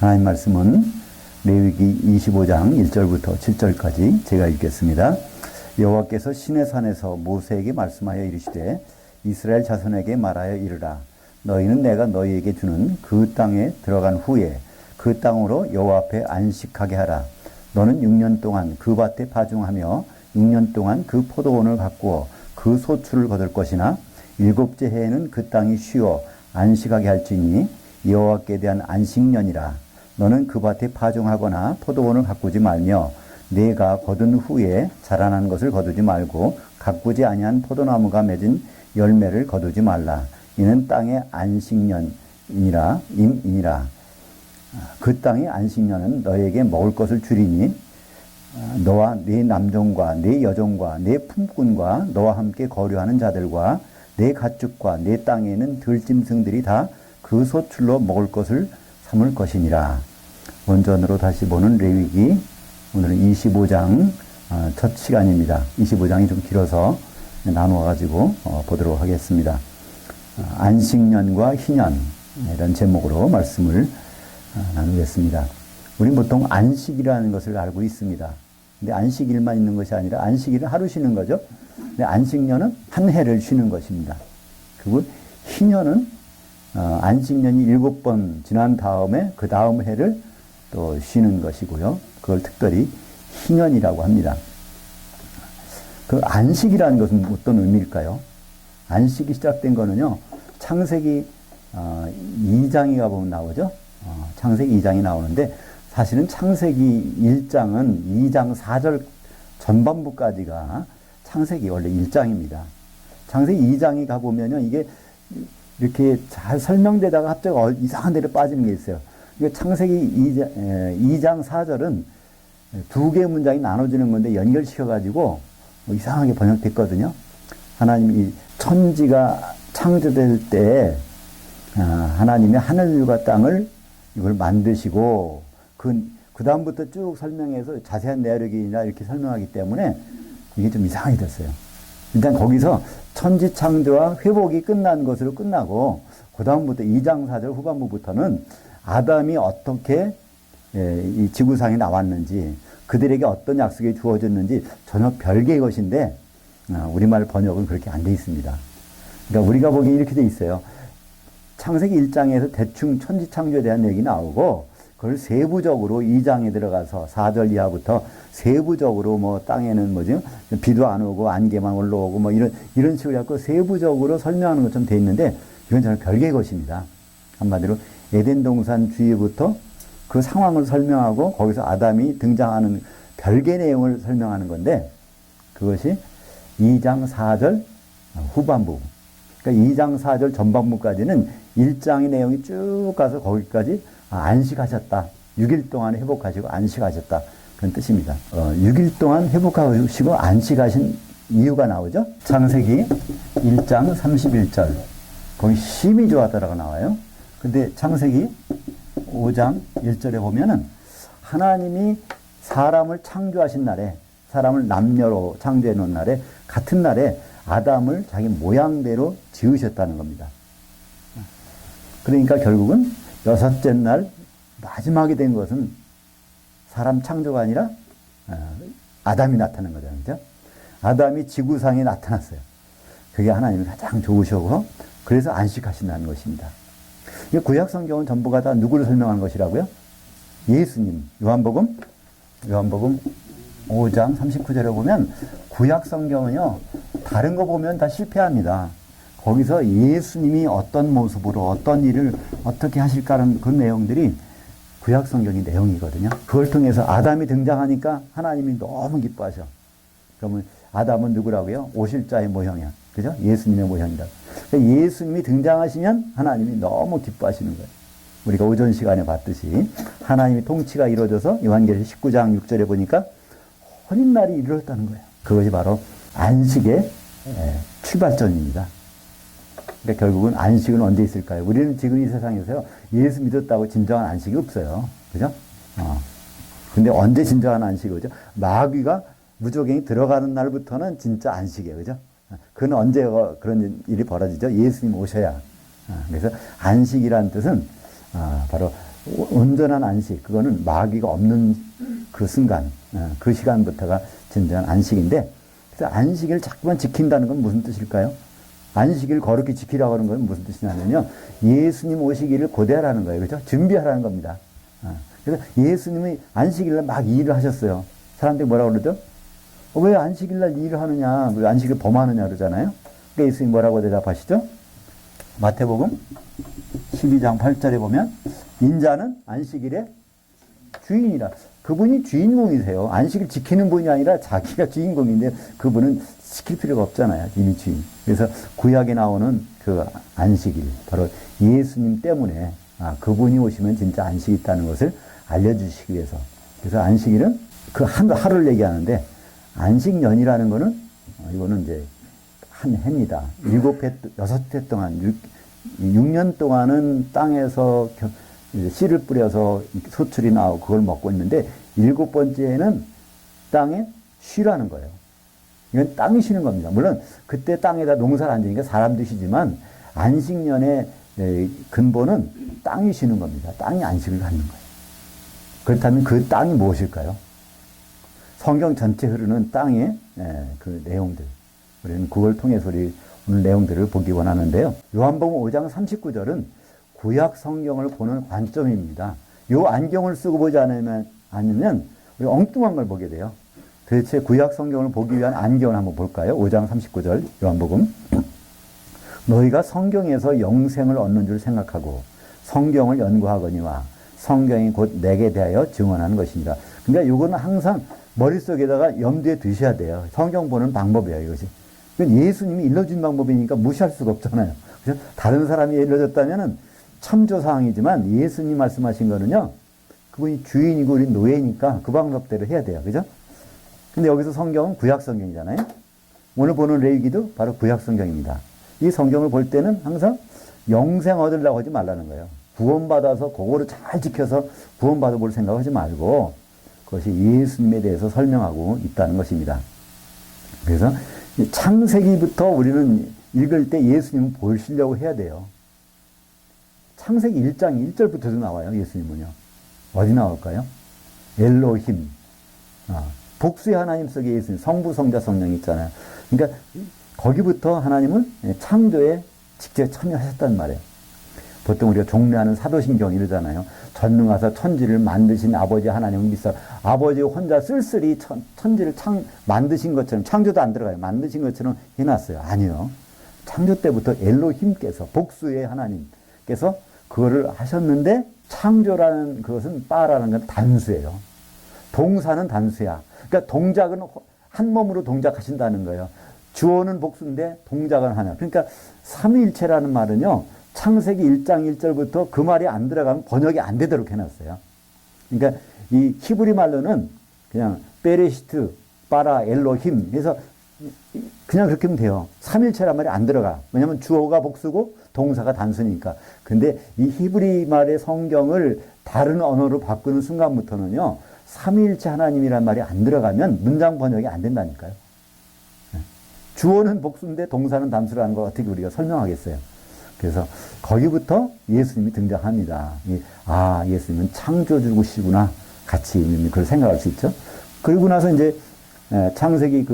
하나님 말씀은 레위기 25장 1절부터 7절까지 제가 읽겠습니다. 여호와께서 시내산에서 모세에게 말씀하여 이르시되 이스라엘 자손에게 말하여 이르라. 너희는 내가 너희에게 주는 그 땅에 들어간 후에 그 땅으로 여호와 앞에 안식하게 하라. 너는 6년 동안 그 밭에 파종하며 6년 동안 그 포도원을 가꾸어 그 소출을 거둘 것이나 7째 해에는 그 땅이 쉬어 안식하게 할지니 여호와께 대한 안식년이라. 너는 그 밭에 파종하거나 포도원을 가꾸지 말며 내가 거둔 후에 자라난 것을 거두지 말고 가꾸지 아니한 포도나무가 맺은 열매를 거두지 말라. 이는 땅의 안식년이니라 임이니라. 그 땅의 안식년은 너에게 먹을 것을 주리니 너와 네 남종과 네 여종과 네 품꾼과 너와 함께 거류하는 자들과 네 가축과 네 땅에 있는 들짐승들이 다 그 소출로 먹을 것을 삼을 것이니라. 원전으로 다시 보는 레위기, 오늘은 25장 첫 시간입니다. 25장이 좀 길어서 나누어 가지고 보도록 하겠습니다. 안식년과 희년, 이런 제목으로 말씀을 나누겠습니다. 우리는 보통 안식이라는 것을 알고 있습니다. 근데 안식일만 있는 것이 아니라 안식일은 하루 쉬는 거죠. 근데 안식년은 한 해를 쉬는 것입니다. 그리고 희년은 안식년이 7번 지난 다음에 그 다음 해를 또 쉬는 것이고요. 그걸 특별히 희년이라고 합니다. 그 안식이라는 것은 어떤 의미일까요? 안식이 시작된 거는요, 창세기 2장에 가보면 나오죠. 창세기 2장이 나오는데 사실은 창세기 1장은 2장 4절 전반부까지가 창세기 원래 1장입니다. 창세기 2장에 가보면요, 이게 이렇게 잘 설명되다가 갑자기 이상한 데로 빠지는 게 있어요. 창세기 2장 4절은 두 개의 문장이 나눠지는 건데 연결시켜가지고 이상하게 번역됐거든요. 하나님이 천지가 창조될 때 하나님이 하늘과 땅을 이걸 만드시고 그 다음부터 쭉 설명해서 자세한 내력이나 이렇게 설명하기 때문에 이게 좀 이상하게 됐어요. 일단 거기서 천지 창조와 회복이 끝난 것으로 끝나고 그 다음부터 2장 4절 후반부부터는 아담이 어떻게 이 지구상에 나왔는지 그들에게 어떤 약속이 주어졌는지 전혀 별개의 것인데 우리말 번역은 그렇게 안 돼 있습니다. 그러니까 우리가 보기에 이렇게 돼 있어요. 창세기 1장에서 대충 천지 창조에 대한 얘기 나오고 그걸 세부적으로 2장에 들어가서 4절 이하부터 세부적으로 뭐 땅에는 뭐죠? 비도 안 오고 안개만 올라오고 뭐 이런 식으로 해서 세부적으로 설명하는 것처럼 돼 있는데 이건 전혀 별개의 것입니다. 한마디로 에덴 동산 주위부터 그 상황을 설명하고 거기서 아담이 등장하는 별개 내용을 설명하는 건데 그것이 2장 4절 후반부. 그러니까 2장 4절 전반부까지는 1장의 내용이 쭉 가서 거기까지 안식하셨다. 6일 동안 회복하시고 안식하셨다. 그런 뜻입니다. 6일 동안 회복하시고 안식하신 이유가 나오죠. 창세기 1장 31절. 거기 심히 좋았다라고 나와요. 근데 창세기 5장 1절에 보면은 하나님이 사람을 창조하신 날에 사람을 남녀로 창조해 놓은 날에 같은 날에 아담을 자기 모양대로 지으셨다는 겁니다. 그러니까 결국은 6째 날 마지막이 된 것은 사람 창조가 아니라 아담이 나타난 거잖아요. 그죠? 아담이 지구상에 나타났어요. 그게 하나님이 가장 좋으셔서 그래서 안식하신다는 것입니다. 구약 성경은 전부가 다 누구를 설명하는 것이라고요? 예수님. 요한복음 5장 39절에 보면 구약 성경은요, 다른 거 보면 다 실패합니다. 거기서 예수님이 어떤 모습으로 어떤 일을 어떻게 하실까라는 그 내용들이 구약 성경의 내용이거든요. 그걸 통해서 아담이 등장하니까 하나님이 너무 기뻐하셔. 그러면 아담은 누구라고요? 오실 자의 모형이야. 그죠? 예수님의 모형이다. 그러니까 예수님이 등장하시면 하나님이 너무 기뻐하시는 거예요. 우리가 오전 시간에 봤듯이 하나님의 통치가 이루어져서 요한계시록 19장 6절에 보니까 혼인날이 이루어졌다는 거예요. 그것이 바로 안식의 출발점입니다. 그러니까 결국은 안식은 언제 있을까요? 우리는 지금 이 세상에서요, 예수 믿었다고 진정한 안식이 없어요. 그죠? 근데 언제 진정한 안식이 오죠? 마귀가 무조갱이 들어가는 날부터는 진짜 안식이에요. 그죠? 그건 언제 그런 일이 벌어지죠? 예수님 오셔야. 그래서 안식이라는 뜻은 바로 온전한 안식, 그거는 마귀가 없는 그 순간, 그 시간부터가 진정한 안식인데, 그래서 안식을 자꾸만 지킨다는 건 무슨 뜻일까요? 안식일 거룩히 지키라고 하는 건 무슨 뜻이냐면요, 예수님 오시기를 고대하라는 거예요. 그죠? 준비하라는 겁니다. 그래서 예수님이 안식일날 막 일을 하셨어요. 사람들이 뭐라고 그러죠? 왜 안식일날 일을 하느냐, 왜 안식일 범하느냐 그러잖아요. 그러니까 예수님이 뭐라고 대답하시죠? 마태복음 12장 8절에 보면 인자는 안식일의 주인이라. 그분이 주인공이세요. 안식일 지키는 분이 아니라 자기가 주인공인데 그분은 지킬 필요가 없잖아요. 이미 주인. 그래서 구약에 나오는 그 안식일, 바로 예수님 때문에 그분이 오시면 진짜 안식이 있다는 것을 알려주시기 위해서. 그래서 안식일은 그 하루를 얘기하는데, 안식년이라는 거는 이거는 이제 한 해입니다. 6해 동안 6년 동안은 땅에서 씨를 뿌려서 소출이 나오고 그걸 먹고 있는데, 7번째에는 땅에 쉬라는 거예요. 이건 땅이 쉬는 겁니다. 물론 그때 땅에다 농사를 안 지니까 사람도 쉬지만 안식년의 근본은 땅이 쉬는 겁니다. 땅이 안식을 갖는 거예요. 그렇다면 그 땅이 무엇일까요? 성경 전체 흐르는 땅의 그 내용들. 우리는 그걸 통해서 우리 오늘 내용들을 보기 원하는데요. 요한복음 5장 39절은 구약 성경을 보는 관점입니다. 요 안경을 쓰고 보지 않으면 우리 엉뚱한 걸 보게 돼요. 도대체 구약 성경을 보기 위한 안경을 한번 볼까요? 5장 39절 요한복음. 너희가 성경에서 영생을 얻는 줄 생각하고 성경을 연구하거니와 성경이 곧 내게 대하여 증언하는 것입니다. 그러니까 이거는 항상 머릿속에다가 염두에 두셔야 돼요. 성경 보는 방법이에요, 이것이. 예수님이 일러준 방법이니까 무시할 수가 없잖아요. 그래서 다른 사람이 일러줬다면은 참조사항이지만 예수님 말씀하신 거는요, 그분이 주인이고 우리 노예니까 그 방법대로 해야 돼요. 그죠? 근데 여기서 성경은 구약 성경이잖아요. 오늘 보는 레위기도 바로 구약 성경입니다. 이 성경을 볼 때는 항상 영생 얻으려고 하지 말라는 거예요. 구원받아서 그거를 잘 지켜서 구원받아 볼 생각하지 말고 그것이 예수님에 대해서 설명하고 있다는 것입니다. 그래서 창세기부터 우리는 읽을 때 예수님을 보시려고 해야 돼요. 창세기 1장 1절부터도 나와요. 예수님은요. 어디 나올까요? 엘로힘. 복수의 하나님 속에 예수님, 성부, 성자, 성령이 있잖아요. 그러니까 거기부터 하나님은 창조에 직접 참여하셨단 말이에요. 보통 우리가 종례하는 사도신경 이러잖아요. 전능하사 천지를 만드신 아버지 하나님을 믿사. 아버지 혼자 쓸쓸히 천지를 만드신 것처럼, 창조도 안 들어가요. 만드신 것처럼 해놨어요. 아니요. 창조 때부터 엘로힘께서, 복수의 하나님께서 그거를 하셨는데, 창조라는 그것은 빠라는 건 단수예요. 동사는 단수야. 그러니까 동작은 한 몸으로 동작하신다는 거예요. 주어는 복수인데 동작은 하나. 그러니까 삼위일체라는 말은요, 창세기 1장 1절부터 그 말이 안 들어가면 번역이 안 되도록 해놨어요. 그러니까 이 히브리 말로는 그냥 베레시트, 바라, 엘로힘 해서 그냥 그렇게 하면 돼요. 삼일체란 말이 안 들어가. 왜냐면 주어가 복수고 동사가 단수니까. 근데 이 히브리 말의 성경을 다른 언어로 바꾸는 순간부터는요, 삼위일체 하나님이란 말이 안 들어가면 문장 번역이 안 된다니까요. 주어는 복수인데 동사는 단수라는 걸 어떻게 우리가 설명하겠어요. 그래서 거기부터 예수님이 등장합니다. 예수님은 창조주시구나. 같이 그걸 생각할 수 있죠. 그리고 나서 이제 창세기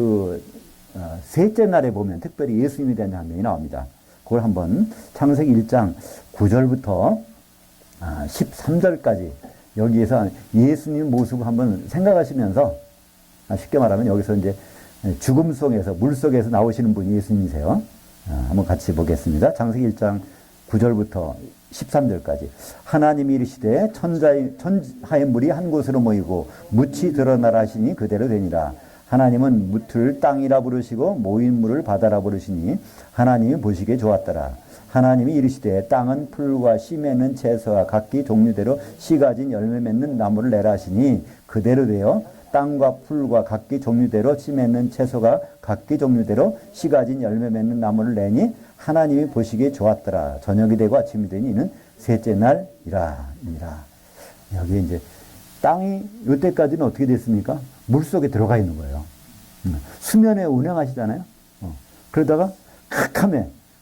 셋째 날에 보면 특별히 예수님에 대한 장면이 나옵니다. 그걸 한번 창세기 1장 9절부터 13절까지 여기에서 예수님 모습을 한번 생각하시면서, 쉽게 말하면 여기서 이제 죽음 속에서, 물 속에서 나오시는 분이 예수님이세요. 한번 같이 보겠습니다. 창세기 1장 9절부터 13절까지. 하나님이 이르시되 천하의 물이 한 곳으로 모이고 묻이 드러나라 하시니 그대로 되니라. 하나님은 묻을 땅이라 부르시고 모인 물을 바다라 부르시니 하나님이 보시기에 좋았더라. 하나님이 이르시되 땅은 풀과 씨 맺는 채소와 각기 종류대로 씨 가진 열매 맺는 나무를 내라 하시니 그대로 되어 땅과 풀과 각기 종류대로 씨 맺는 채소가 각기 종류대로 씨 가진 열매 맺는 나무를 내니 하나님이 보시기에 좋았더라. 저녁이 되고 아침이 되니 이는 셋째 날이라. 여기 이제 땅이 이때까지는 어떻게 됐습니까? 물속에 들어가 있는 거예요. 수면에 운행하시잖아요. 그러다가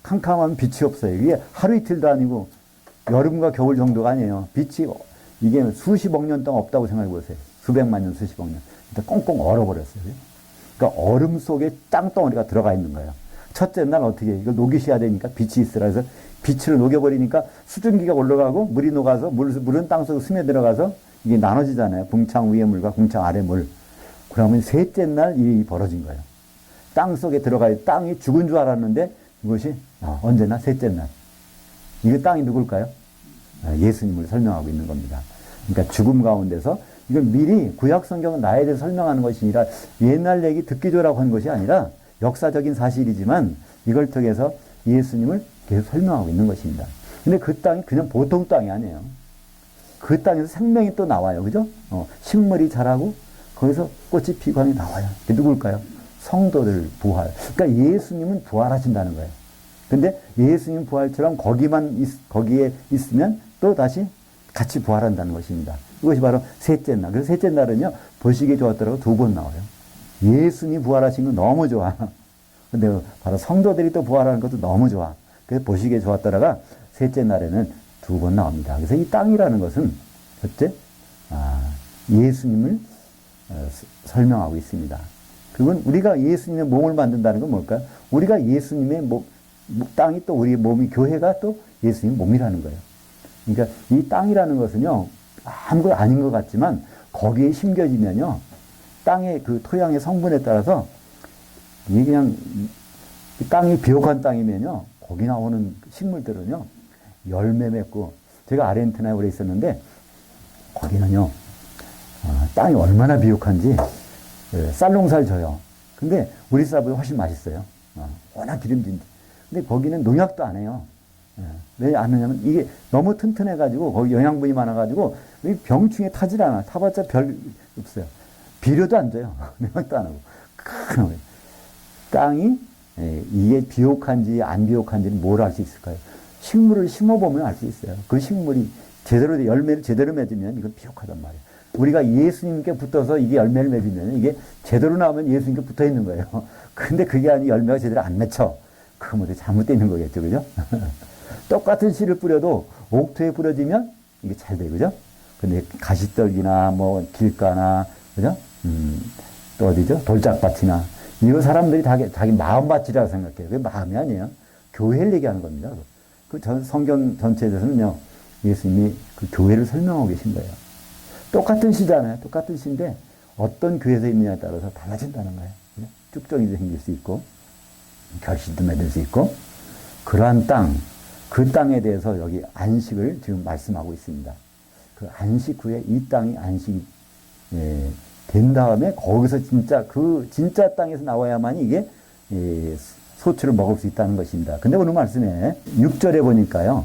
캄캄하면 빛이 없어요. 이게 하루 이틀도 아니고 여름과 겨울 정도가 아니에요. 빛이 이게 수십억 년 동안 없다고 생각해 보세요. 수백만 년, 수십억 년. 근데 꽁꽁 얼어버렸어요. 그러니까 얼음 속에 땅덩어리가 들어가 있는 거예요. 첫째 날 어떻게 이걸 녹이셔야 되니까 빛이 있으라 해서 빛으로 녹여버리니까 수증기가 올라가고 물이 녹아서 물은 땅속으로 스며들어가서 이게 나눠지잖아요. 궁창 위의 물과 궁창 아래 물. 그러면 셋째 날 일이 벌어진 거예요. 땅 속에 들어가야 땅이 죽은 줄 알았는데 이것이 언제나 셋째 날. 이게 땅이 누굴까요? 예수님을 설명하고 있는 겁니다. 그러니까 죽음 가운데서 이건 미리 구약 성경은 나에 대해서 설명하는 것이 아니라 옛날 얘기 듣기 좋으라고 한 것이 아니라 역사적인 사실이지만 이걸 통해서 예수님을 계속 설명하고 있는 것입니다. 근데 그 땅이 그냥 보통 땅이 아니에요. 그 땅에서 생명이 또 나와요. 그죠? 식물이 자라고 거기서 꽃이 피고 하니 나와요. 그게 누굴까요? 성도들 부활. 그러니까 예수님은 부활하신다는 거예요. 근데 예수님 부활처럼 거기에 있으면 또 다시 같이 부활한다는 것입니다. 이것이 바로 셋째 날. 그래서 셋째 날은요, 보시기에 좋았더라고 2번 나와요. 예수님 부활하신 건 너무 좋아. 근데 바로 성도들이 또 부활하는 것도 너무 좋아. 그래서 보시기에 좋았더라가 셋째 날에는 2번 나옵니다. 그래서 이 땅이라는 것은 첫째, 예수님을 설명하고 있습니다. 그건 우리가 예수님의 몸을 만든다는 건 뭘까요? 우리가 예수님의 땅이 또 우리의 몸이 교회가 또 예수님 몸이라는 거예요. 그러니까 이 땅이라는 것은요, 아무것도 아닌 것 같지만 거기에 심겨지면요, 땅의 그 토양의 성분에 따라서 이게 그냥 땅이 비옥한 땅이면요, 거기 나오는 식물들은요, 열매 맺고, 제가 아르헨티나에 오래 있었는데, 거기는요, 땅이 얼마나 비옥한지 쌀농사를 져요. 근데 우리 쌀보다 훨씬 맛있어요. 워낙 기름진데. 근데 거기는 농약도 안 해요. 왜 안 하냐면 이게 너무 튼튼해가지고 거기 영양분이 많아가지고 병충해 타질 않아. 타봤자 별 없어요. 비료도 안 줘요. 농약도 안 하고. 큰 땅이 이게 비옥한지 안 비옥한지는 뭘 알 수 있을까요? 식물을 심어보면 알 수 있어요. 그 식물이 제대로 열매를 제대로 맺으면 이건 비옥하단 말이에요. 우리가 예수님께 붙어서 이게 열매를 맺으면 이게 제대로 나오면 예수님께 붙어 있는 거예요. 근데 그게 아니 열매가 제대로 안 맺혀. 그 모두 잘못되어 있는 거겠죠. 그죠? 똑같은 씨를 뿌려도 옥토에 뿌려지면 이게 잘 돼. 그죠? 근데 가시떨기나 뭐 길가나, 그죠? 또 어디죠? 돌짝밭이나. 이거 사람들이 자기 마음밭이라고 생각해요. 그게 마음이 아니에요. 교회를 얘기하는 겁니다. 그 성경 전체에 대해서는요, 예수님이 그 교회를 설명하고 계신 거예요. 똑같은 시잖아요. 똑같은 시인데 어떤 교회에서 있느냐에 따라서 달라진다는 거예요. 쭉정이도 생길 수 있고 결실도 맺을 수 있고 그러한 땅, 그 땅에 대해서 여기 안식을 지금 말씀하고 있습니다. 그 안식 후에 이 땅이 안식이 된 다음에 거기서 진짜 땅에서 나와야만 이게 소출을 먹을 수 있다는 것입니다. 근데 오늘 말씀에 6절에 보니까요,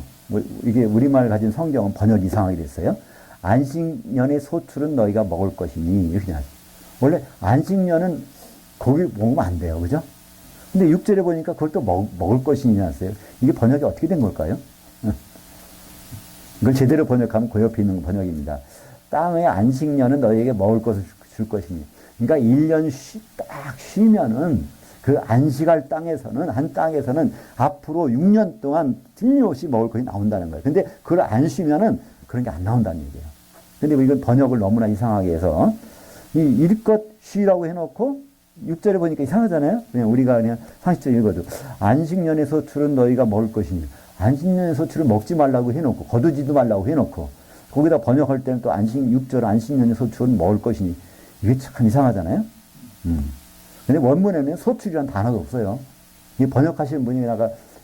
이게 우리말 가진 성경은 번역 이상하게 됐어요. 안식년의 소출은 너희가 먹을 것이니 이렇게 나와요. 원래 안식년은 고기 먹으면 안 돼요. 그죠? 근데 6절에 보니까 그걸 또 먹을 것이니 나왔어요. 이게 번역이 어떻게 된 걸까요? 이걸 제대로 번역하면 그 옆에 있는 번역입니다. 땅의 안식년은 너희에게 먹을 것을 줄 것이니. 그러니까 1년 딱 쉬면은 그 안식할 땅에서는, 한 땅에서는 앞으로 6년 동안 틀림없이 먹을 것이 나온다는 거예요. 근데 그걸 안 쉬면은 그런 게 안 나온다는 얘기예요. 근데 이건 번역을 너무나 이상하게 해서 이 일껏 쉬라고 해놓고 6절에 보니까 이상하잖아요. 우리가 그냥 상식적인 읽어도 안식년의 소출은 너희가 먹을 것이니, 안식년의 소출을 먹지 말라고 해놓고 거두지도 말라고 해놓고 거기다 번역할 때는 또 6절 안식년의 소출은 먹을 것이니, 이게 참 이상하잖아요. 근데 원문에는 소출이라는 단어가 없어요. 이 번역하시는 분이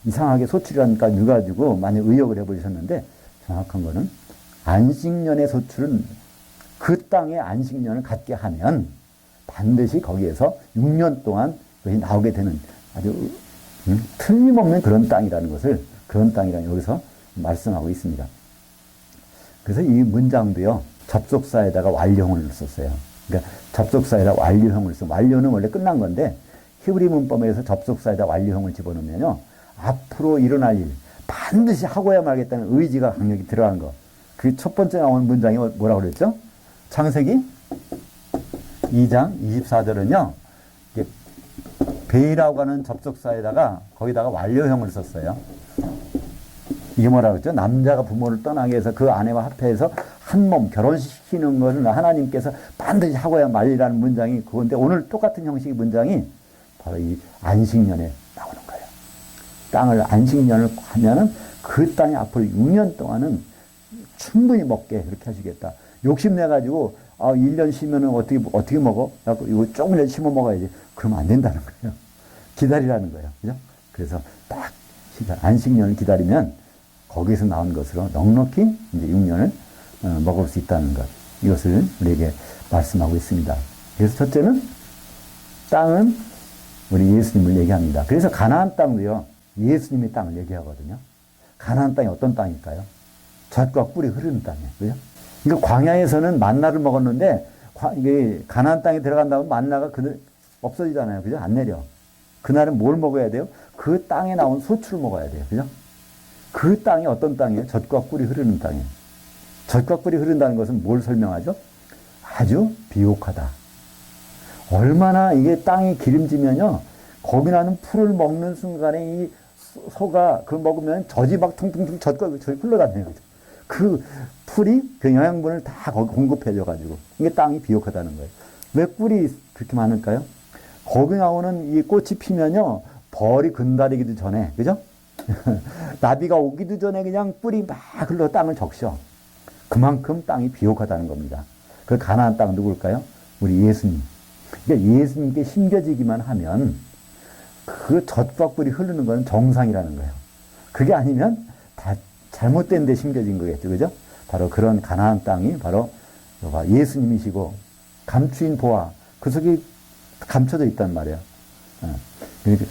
이상하게 소출이라는 걸 넣어가지고 많이 의역을 해버리셨는데, 정확한 거는 안식년의 소출은 그 땅에 안식년을 갖게 하면 반드시 거기에서 6년 동안 그것이 나오게 되는 아주 틀림없는 그런 땅이라는 것을, 그런 땅이라는 여기서 말씀하고 있습니다. 그래서 이 문장도요, 접속사에다가 완료형을 썼어요. 그러니까 접속사에다 완료형을 써. 완료는 원래 끝난 건데 히브리 문법에서 접속사에다 완료형을 집어넣으면요, 앞으로 일어날 일 반드시 하고야 말겠다는 의지가 강력히 들어간 거. 그 첫 번째 나오는 문장이 뭐라고 그랬죠? 창세기 2장 24절은요, 베이라고 하는 접속사에다가 거기다가 완료형을 썼어요. 이게 뭐라고 했죠? 남자가 부모를 떠나게 해서 그 아내와 합해서 한 몸 결혼시키는 것은 하나님께서 반드시 하고야 말리라는 문장이 그건데 오늘 똑같은 형식의 문장이 바로 이 안식년에 나오는 거예요. 땅을 안식년을 하면은 그 땅이 앞으로 6년 동안은 충분히 먹게 그렇게 하시겠다. 욕심내가지고 1년 쉬면은 어떻게 먹어? 이거 조금이라도 심어 먹어야지. 그러면 안 된다는 거예요. 기다리라는 거예요. 그죠? 그래서 딱 안식년을 기다리면 거기서 나온 것으로 넉넉히 이제 6년을 먹을 수 있다는 것. 이것을 우리에게 말씀하고 있습니다. 그래서 첫째는 땅은 우리 예수님을 얘기합니다. 그래서 가나안 땅도요. 예수님의 땅을 얘기하거든요. 가나안 땅이 어떤 땅일까요? 젖과 꿀이 흐르는 땅이에요. 그죠? 그러니까 광야에서는 만나를 먹었는데 이게 가나안 땅에 들어간다면 만나가 없어지잖아요. 그죠? 안 내려. 그날은 뭘 먹어야 돼요? 그 땅에 나온 소출을 먹어야 돼요. 그죠? 그 땅이 어떤 땅이에요? 젖과 꿀이 흐르는 땅이에요. 젖과 꿀이 흐른다는 것은 뭘 설명하죠? 아주 비옥하다. 얼마나 이게 땅이 기름지면요. 거기 나는 풀을 먹는 순간에 이 소가 그걸 먹으면 젖이 막 퉁퉁퉁 젖과 젖이 흘러다녀요. 그 풀이 그 영양분을 다 거기 공급해줘가지고 이게 땅이 비옥하다는 거예요. 왜 꿀이 그렇게 많을까요? 거기 나오는 이 꽃이 피면요. 벌이 근다리기도 전에, 그죠? 나비가 오기도 전에 그냥 뿔이 막 흘러 땅을 적셔. 그만큼 땅이 비옥하다는 겁니다. 그 가나안 땅 누굴까요? 우리 예수님. 그러니까 예수님께 심겨지기만 하면 그 젖과 꿀이 흐르는 건 정상이라는 거예요. 그게 아니면 다 잘못된 데 심겨진 거겠죠. 그죠? 바로 그런 가나안 땅이 바로 예수님이시고 감추인 보화 그 속에 감춰져 있단 말이에요.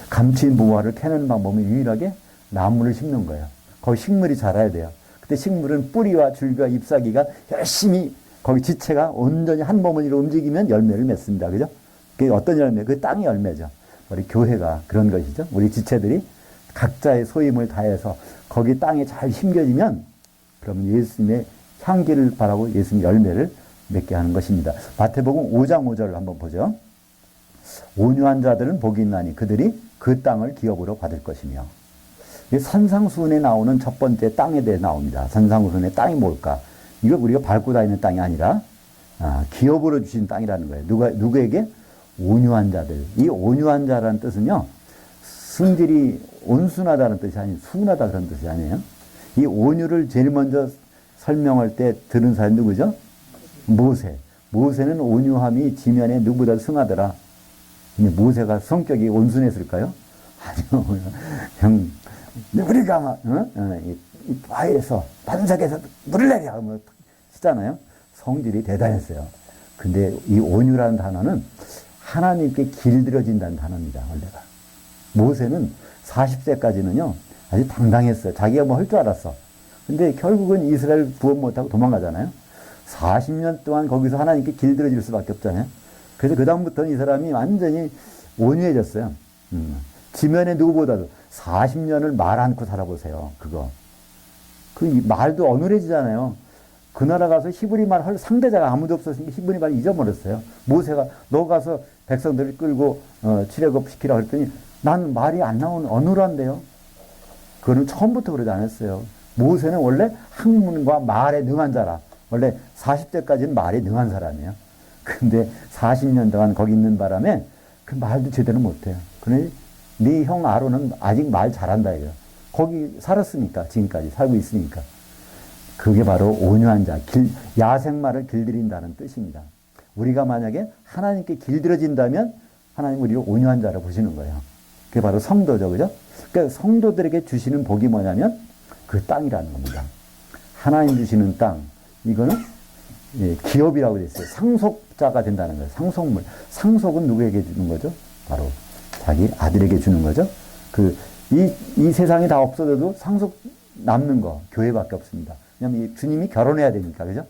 감추인 보화를 캐는 방법은 유일하게 나무를 심는 거예요. 거기 식물이 자라야 돼요. 그때 식물은 뿌리와 줄기와 잎사귀가 열심히 거기 지체가 온전히 한 몸을 이루어 움직이면 열매를 맺습니다. 그죠? 그게 어떤 열매? 그 땅의 열매죠. 우리 교회가 그런 것이죠. 우리 지체들이 각자의 소임을 다해서 거기 땅에 잘 심겨지면 그러면 예수님의 향기를 바라고 예수님 열매를 맺게 하는 것입니다. 마태복음 5장 5절을 한번 보죠. 온유한 자들은 복이 있나니 그들이 그 땅을 기업으로 받을 것이며. 산상수훈에 나오는 첫 번째 땅에 대해 나옵니다. 산상수훈의 땅이 뭘까? 이거 우리가 밟고 다니는 땅이 아니라 기업으로 주신 땅이라는 거예요. 누구에게? 온유한 자들. 이 온유한 자라는 뜻은요. 성질이 온순하다는 뜻이 아니에요. 순하다 그런 뜻이 아니에요. 이 온유를 제일 먼저 설명할 때 들은 사람이 누구죠? 모세. 모세는 온유함이 지면에 누구보다 승하더라. 근데 모세가 성격이 온순했을까요? 아니요. 형, 우리가 막, 이 바위에서, 반석에서 물을 내려! 뭐, 쓰잖아요. 성질이 대단했어요. 근데 이 온유라는 단어는 하나님께 길들여진다는 단어입니다, 원래가. 모세는 40세까지는요, 아주 당당했어요. 자기가 뭐 할 줄 알았어. 근데 결국은 이스라엘 구원 못하고 도망가잖아요. 40년 동안 거기서 하나님께 길들여질 수밖에 없잖아요. 그래서 그다음부터는 이 사람이 완전히 온유해졌어요. 지면에 누구보다도 40년을 말 않고 살아보세요. 그거. 그 말도 어눌해지잖아요. 그 나라 가서 히브리 말 할 상대자가 아무도 없었으니까 히브리 말 잊어버렸어요. 모세가 너 가서 백성들을 끌고 출애굽 시키라 그랬더니 난 말이 안 나오는 어눌한데요. 그거는 처음부터 그러지 않았어요. 모세는 원래 학문과 말에 능한 자라. 원래 40대까지는 말에 능한 사람이에요. 근데 40년 동안 거기 있는 바람에 그 말도 제대로 못해요. 그러니 네 형 아론은 아직 말 잘한다 이거예요. 거기 살았으니까 지금까지 살고 있으니까. 그게 바로 온유한 자, 야생마를 길들인다는 뜻입니다. 우리가 만약에 하나님께 길들여진다면 하나님 우리를 온유한 자로 보시는 거예요. 그게 바로 성도죠. 그죠? 그러니까 성도들에게 주시는 복이 뭐냐면 그 땅이라는 겁니다. 하나님 주시는 땅. 이거는 기업이라고 되어 있어요. 상속자가 된다는 거예요. 상속물. 상속은 누구에게 주는 거죠? 바로 자기 아들에게 주는 거죠. 이 세상이 다 없어져도 상속 남는 거 교회밖에 없습니다. 왜냐하면 주님이 결혼해야 되니까. 그죠?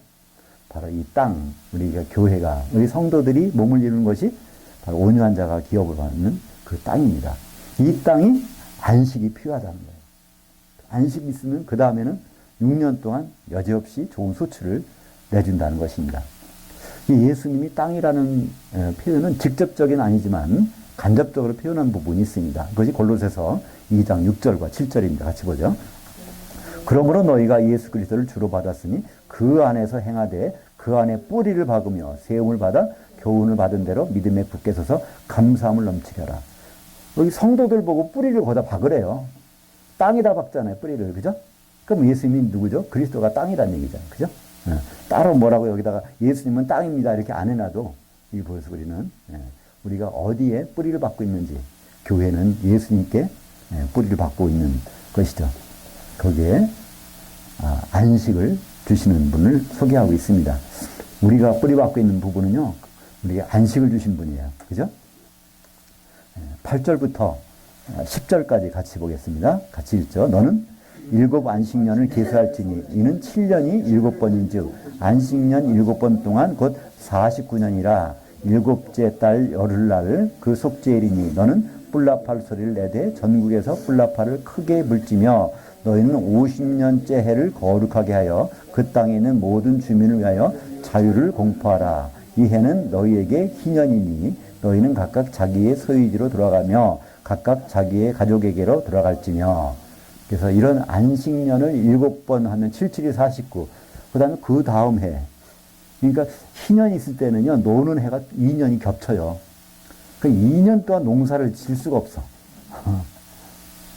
바로 이 땅, 우리가 교회가, 우리 성도들이 몸을 이루는 것이 바로 온유한 자가 기업을 받는 그 땅입니다. 이 땅이 안식이 필요하다는 거예요. 안식이 있으면 그 다음에는 6년 동안 여지없이 좋은 수출을 내준다는 것입니다. 이 예수님이 땅이라는 표현은 직접적인 아니지만 간접적으로 표현한 부분이 있습니다. 그것이 골로새서 2장 6절과 7절입니다. 같이 보죠. 그러므로 너희가 예수 그리스도를 주로 받았으니 그 안에서 행하되 그 안에 뿌리를 박으며 세움을 받아 교훈을 받은 대로 믿음에 굳게 서서 감사함을 넘치게 하라. 여기 성도들 보고 뿌리를 거기다 박으래요. 땅에다 박잖아요, 뿌리를. 그죠? 그럼 예수님이 누구죠? 그리스도가 땅이라는 얘기잖아요. 그죠? 따로 뭐라고 여기다가 예수님은 땅입니다. 이렇게 안 해놔도 이 벌써 우리는 우리가 어디에 뿌리를 박고 있는지, 교회는 예수님께 뿌리를 박고 있는 것이죠. 거기에 안식을 주시는 분을 소개하고 있습니다. 우리가 뿌리 박고 있는 부분은요, 우리에게 안식을 주신 분이에요. 그죠? 8절부터 10절까지 같이 보겠습니다. 같이 읽죠. 너는 7 안식년을 계수할지니 이는 7년이 7번인즉 안식년 7번 동안 곧 49년이라 7째 달 열흘날 그 속죄일이니 너는 뿔나팔 소리를 내되 전국에서 뿔나팔을 크게 물지며 너희는 50년째 해를 거룩하게 하여 그 땅에 있는 모든 주민을 위하여 자유를 공포하라. 이 해는 너희에게 희년이니 너희는 각각 자기의 소유지로 돌아가며 각각 자기의 가족에게로 돌아갈지며. 그래서 이런 안식년을 7번 하면 7, 7이 49. 그 다음에 그 다음 해. 그러니까 희년이 있을 때는요, 노는 해가 2년이 겹쳐요. 그 2년 동안 농사를 질 수가 없어.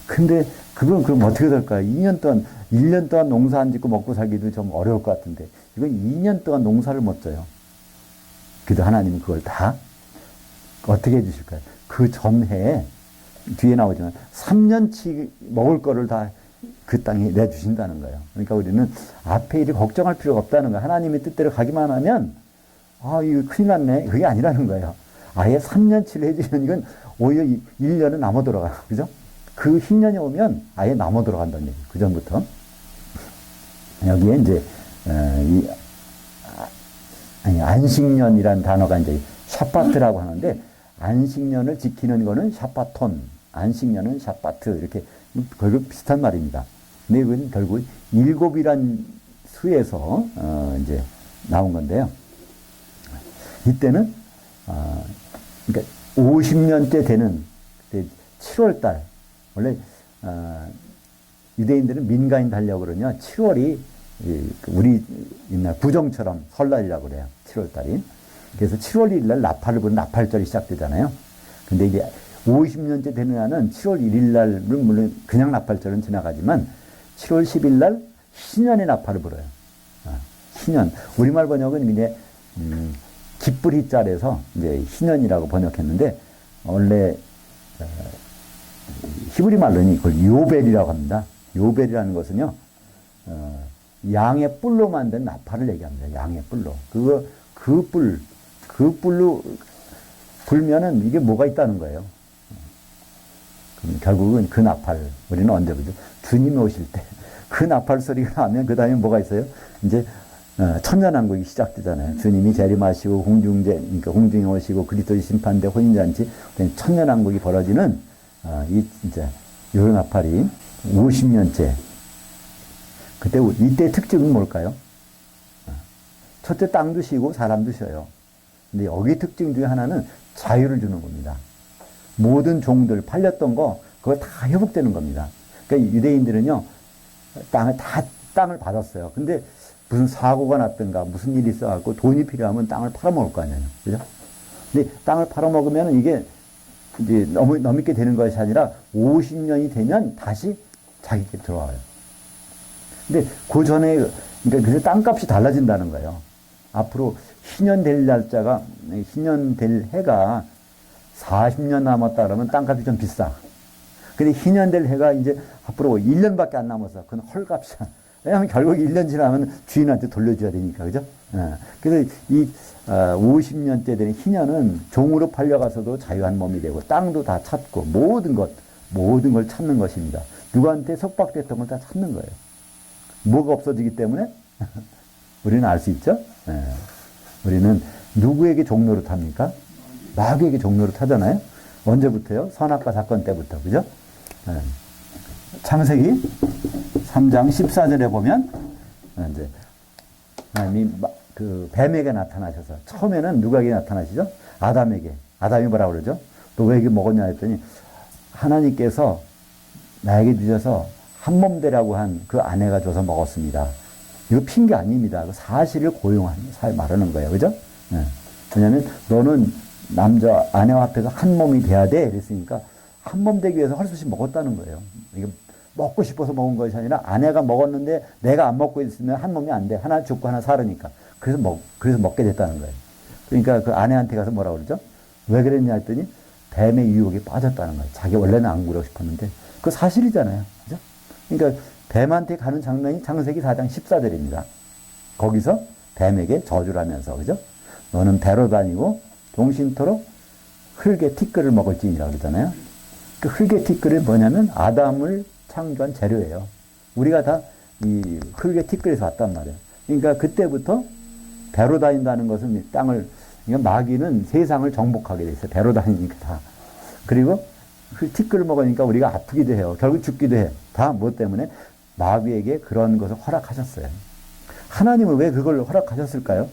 근데 그건 그럼 어떻게 될까요? 2년 동안, 1년 동안 농사 안 짓고 먹고 살기도 좀 어려울 것 같은데, 이건 2년 동안 농사를 못 져요. 그래도 하나님은 그걸 다 어떻게 해주실까요? 그 전해에, 뒤에 나오지만 3년치 먹을 거를 다 그 땅에 내주신다는 거예요. 그러니까 우리는 앞에 일을 걱정할 필요가 없다는 거예요. 하나님의 뜻대로 가기만 하면, 이거 큰일 났네. 그게 아니라는 거예요. 아예 3년치를 해주면 이건 오히려 1년은 남아 돌아가요. 그죠? 그 흰년이 오면 아예 남아 돌아간다는 얘기예요. 그 전부터. 여기에 이제, 안식년이라는 단어가 이제 샤파트라고 하는데, 안식년을 지키는 거는 샤파톤, 안식년은 샤파트, 이렇게 결국 비슷한 말입니다. 근데 이건 결국 7이란 수에서, 이제 나온 건데요. 이때는, 그러니까 50년째 되는 7월 달, 원래, 유대인들은 민가인 달려고 그러냐, 7월이 우리 옛날 구정처럼 설날이라고 그래요. 7월 달이. 그래서 7월 1일 날 나팔을 부는 나팔절이 시작되잖아요. 근데 이게 50년째 되는 한은 7월 1일 날은 물론 그냥 나팔절은 지나가지만 7월 10일 날 희년의 나팔을 불어요. 희년. 우리말 번역은 이제, 기쁘리 짤에서 이제 희년이라고 번역했는데, 원래, 히브리 말로는 이걸 요벨이라고 합니다. 요벨이라는 것은요, 양의 뿔로 만든 나팔을 얘기합니다. 양의 뿔로. 그 뿔로 불면은 이게 뭐가 있다는 거예요. 그럼 결국은 그 나팔, 우리는 언제 보죠? 주님이 오실 때. 그 나팔 소리가 나면 그 다음에 뭐가 있어요? 이제, 천년왕국이 시작되잖아요. 주님이 재림하시고 그러니까 공중에 오시고 그리스도의 심판대 혼인잔치, 천년왕국이 벌어지는, 이제, 요 나팔이 50년째. 이때 특징은 뭘까요? 첫째 땅도 쉬고 사람도 쉬어요. 근데 여기 특징 중에 하나는 자유를 주는 겁니다. 모든 종들 팔렸던 거 그거 다 회복되는 겁니다. 그러니까 유대인들은요, 땅을 받았어요. 근데 무슨 사고가 났든가 무슨 일이 있어갖고 돈이 필요하면 땅을 팔아먹을 거 아니에요. 그죠? 근데 땅을 팔아먹으면 이게 이제 넘게 되는 것이 아니라 50년이 되면 다시 자기께 들어와요. 근데 그 전에, 그러니까 그래서 땅값이 달라진다는 거예요. 앞으로 희년 될 날짜가, 희년 될 해가 40년 남았다 그러면 땅값이 좀 비싸. 근데 희년 될 해가 이제 앞으로 1년밖에 안 남았어. 그건 헐값이야. 왜냐하면 결국 1년 지나면 주인한테 돌려줘야 되니까, 그죠? 그래서 이 50년째 되는 희년은 종으로 팔려가서도 자유한 몸이 되고, 땅도 다 찾고, 모든 걸 찾는 것입니다. 누구한테 속박됐던 걸 다 찾는 거예요. 뭐가 없어지기 때문에 우리는 알 수 있죠? 우리는 누구에게 종로를 탑니까? 마귀에게 종로를 타잖아요? 언제부터요? 선악과 사건 때부터, 그죠? 창세기 3장 14절에 보면, 이제, 하나님이 그 뱀에게 나타나셔서, 처음에는 누구에게 나타나시죠? 아담에게. 아담이 뭐라고 그러죠? 너 왜 이게 먹었냐 했더니, 하나님께서 나에게 주셔서 한몸되라고 한 그 아내가 줘서 먹었습니다. 이거 핑계 아닙니다. 그 사실을 말하는 거예요. 그죠? 네. 왜냐면 너는 아내와 앞에서 한 몸이 돼야 돼. 그랬으니까 한 몸 되기 위해서 할 수 없이 먹었다는 거예요. 이게 먹고 싶어서 먹은 것이 아니라 아내가 먹었는데 내가 안 먹고 있으면 한 몸이 안 돼. 하나 죽고 하나 살으니까. 그래서 먹게 됐다는 거예요. 그러니까 그 아내한테 가서 뭐라고 그러죠? 왜 그랬냐 했더니 뱀의 유혹에 빠졌다는 거예요. 자기 원래는 안 그러고 싶었는데. 그 사실이잖아요. 그죠? 그러니까 뱀한테 가는 장면이 창세기 4장 14절입니다. 거기서 뱀에게 저주를 하면서, 그죠? 너는 배로 다니고 동신토록 흙의 티끌을 먹을지니라 그러잖아요. 그 흙의 티끌이 뭐냐면 아담을 창조한 재료예요. 우리가 다 이 흙의 티끌에서 왔단 말이에요. 그러니까 그때부터 배로 다닌다는 것은 땅을, 그러니까 마귀는 세상을 정복하게 돼 있어요. 배로 다니니까 다. 그리고 그 티끌을 먹으니까 우리가 아프기도 해요. 결국 죽기도 해. 다 뭐 때문에? 마귀에게 그런 것을 허락하셨어요. 하나님은 왜 그걸 허락하셨을까요?